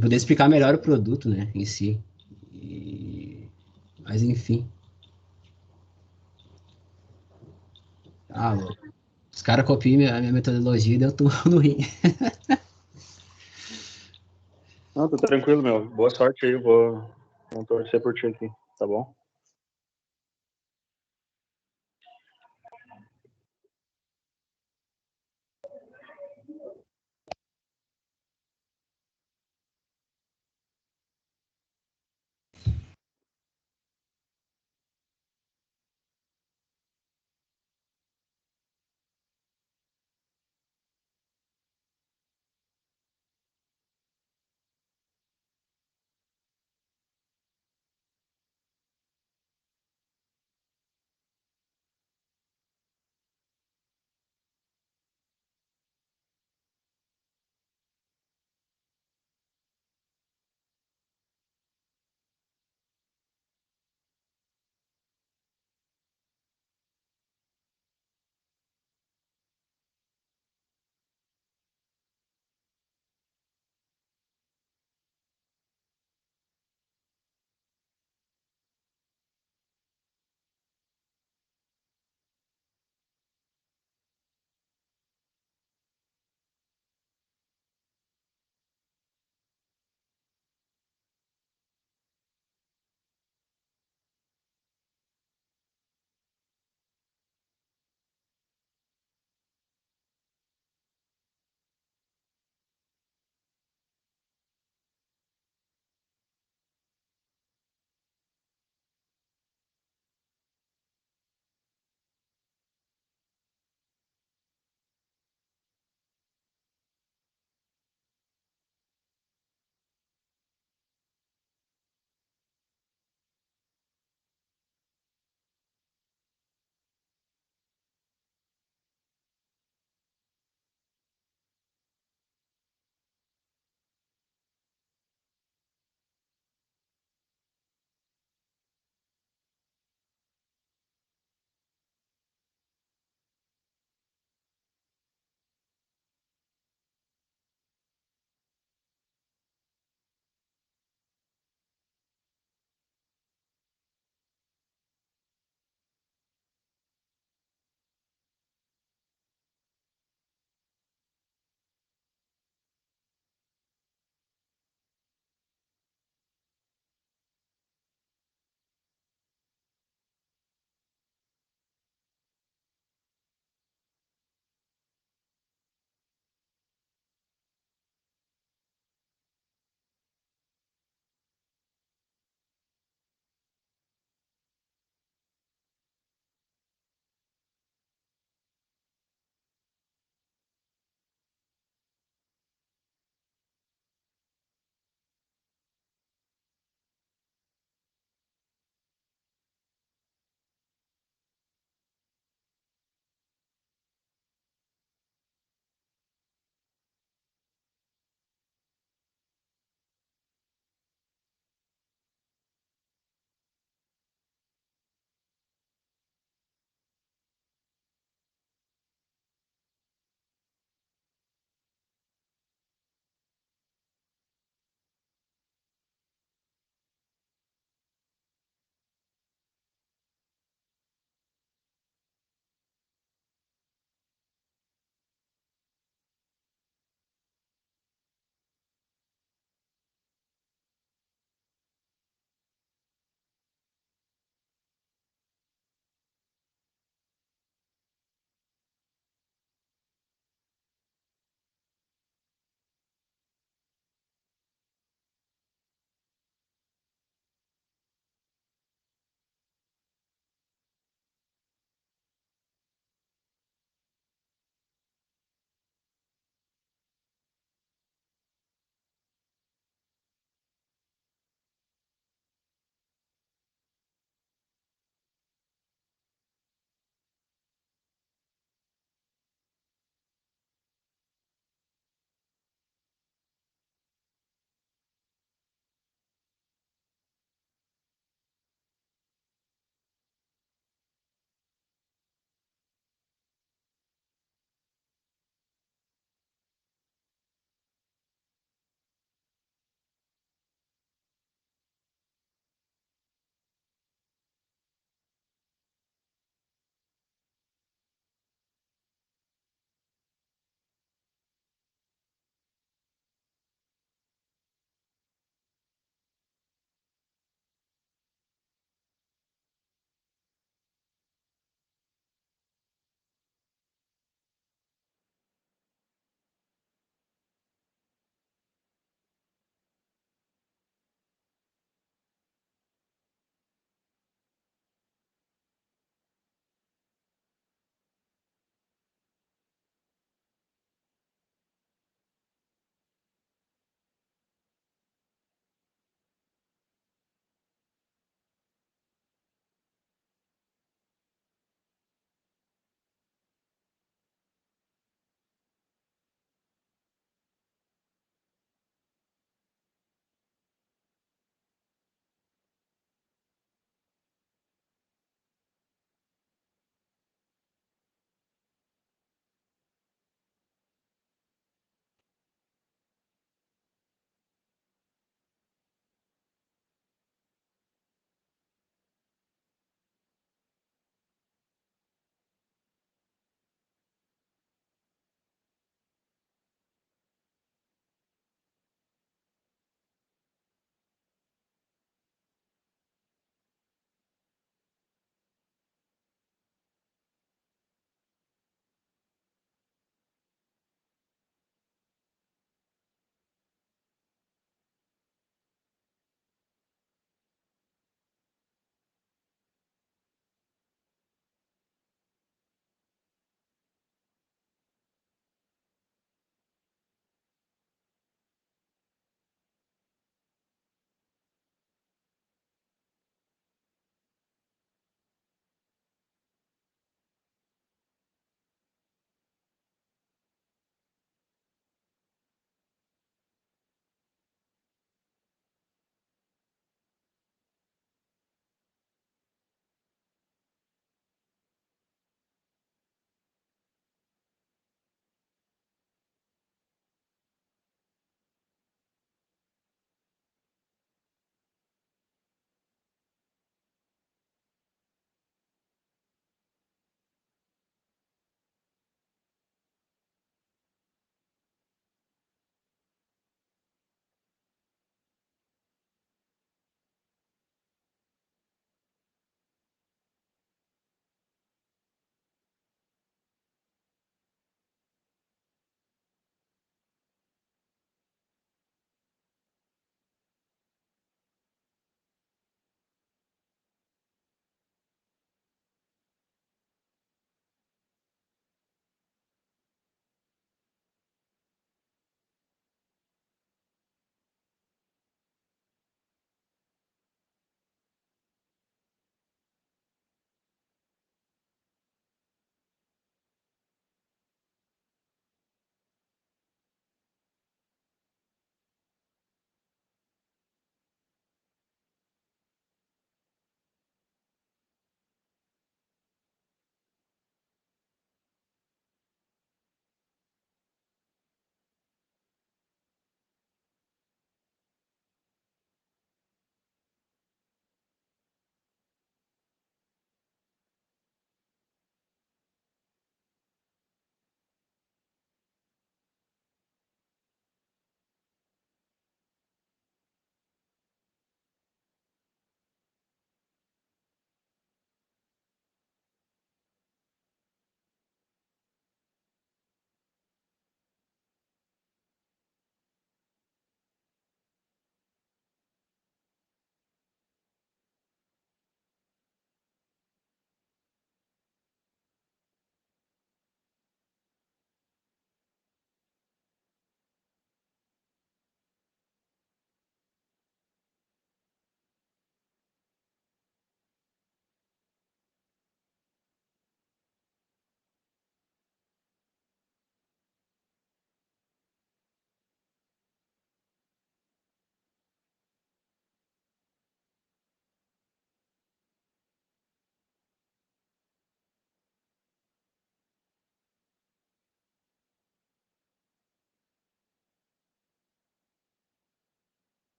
poder explicar melhor o produto, né, em si. Mas enfim. Ah, os caras copiam a minha metodologia e eu tô no rim. Não, tá tranquilo, meu. Boa sorte aí, vou torcer por ti aqui, tá bom?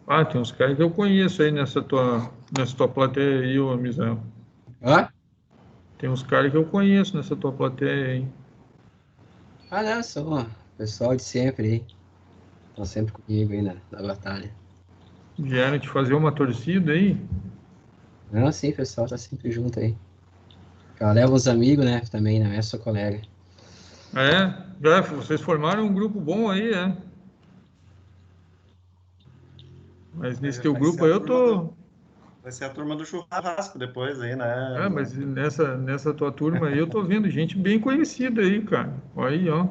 Ah, tem uns caras que eu conheço aí nessa tua plateia aí, ô Misael. Hã? Tem uns caras que eu conheço nessa tua plateia aí. Ah, não, só pessoal de sempre aí. Estão sempre comigo aí na batalha. Vieram te fazer uma torcida aí? Não, sim, o pessoal tá sempre junto aí. Eu levo os amigos, né, também, não é só colega. Vocês formaram um grupo bom aí, Mas nesse teu grupo aí eu tô... Vai ser a turma do churrasco depois aí, né? Mas nessa tua turma aí eu tô vendo gente bem conhecida aí, cara. Olha aí, ó.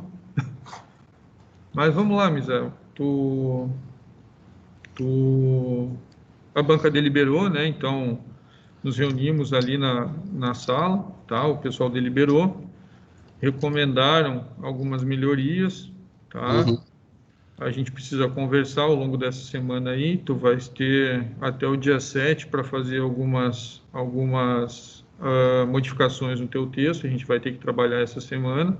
Mas vamos lá, Misael. A banca deliberou, né? Então, nos reunimos ali na sala, tá? O pessoal deliberou, recomendaram algumas melhorias, tá? Uhum. A gente precisa conversar ao longo dessa semana aí. Tu vais ter até o dia 7 para fazer algumas modificações no teu texto. A gente vai ter que trabalhar essa semana,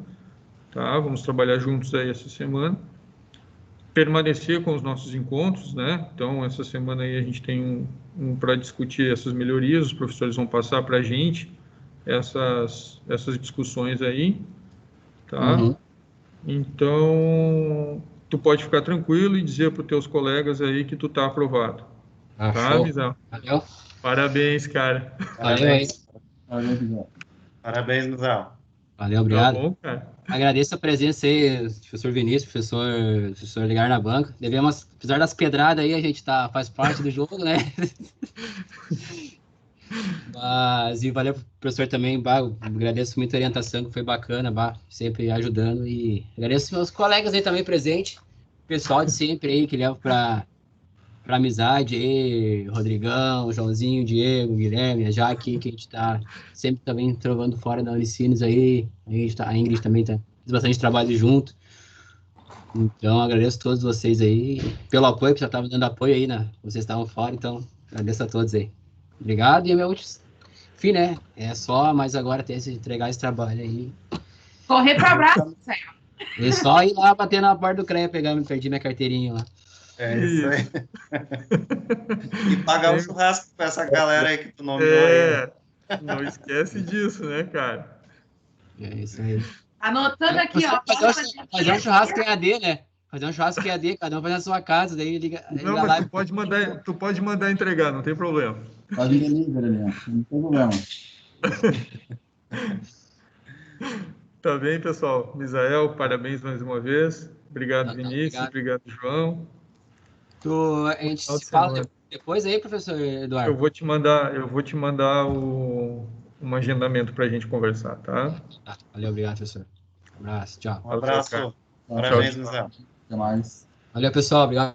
tá? Vamos trabalhar juntos aí essa semana. Permanecer com os nossos encontros, né? Então, essa semana aí a gente tem um para discutir essas melhorias. Os professores vão passar para a gente essas discussões aí, tá? Uhum. Então, tu pode ficar tranquilo e dizer para os teus colegas aí que tu tá aprovado. Tá, Show. Misal? Valeu. Parabéns, cara. Parabéns. Parabéns, Misal. Valeu, obrigado. Tá bom, cara. Agradeço a presença aí, professor Vinícius, professor Ligar na banca. Devemos, apesar das pedradas aí, a gente faz parte do jogo, né? Mas, e valeu, professor, também, agradeço muito a orientação, que foi bacana, sempre ajudando, e agradeço meus colegas aí também presentes, pessoal de sempre aí, que leva para amizade aí, Rodrigão, Joãozinho, Diego, Guilherme, a Jaque, que a gente tá sempre também trovando fora da Unicinos aí, a Ingrid também faz bastante trabalho junto. Então, agradeço a todos vocês aí pelo apoio, que já estavam dando apoio aí, né? Vocês estavam fora, então agradeço a todos aí. Obrigado, e meu fim, né? É só, mas agora tem que entregar esse trabalho aí. Correr para abraço, É só ir lá bater na porta do CREA, perdi minha carteirinha lá. É isso aí. E pagar um churrasco para essa galera aí que tu nomeou aí. Não esquece disso, né, cara? É isso aí. Anotando aqui, ó. Fazer um churrasco EAD, né? Fazer um churrasco EAD, cada um vai na sua casa, daí liga. Não, mas live. Tu pode mandar entregar, não tem problema. Pode delivery ali, não tem problema. Tá bem, pessoal. Misael, parabéns mais uma vez. Obrigado, Vinícius. Obrigado, João. A gente se fala depois aí, professor Eduardo? Eu vou te mandar um agendamento para a gente conversar, tá? Valeu, obrigado, professor. Um abraço, tchau. Um abraço. Parabéns, Misael. Até mais. Valeu, pessoal. Obrigado.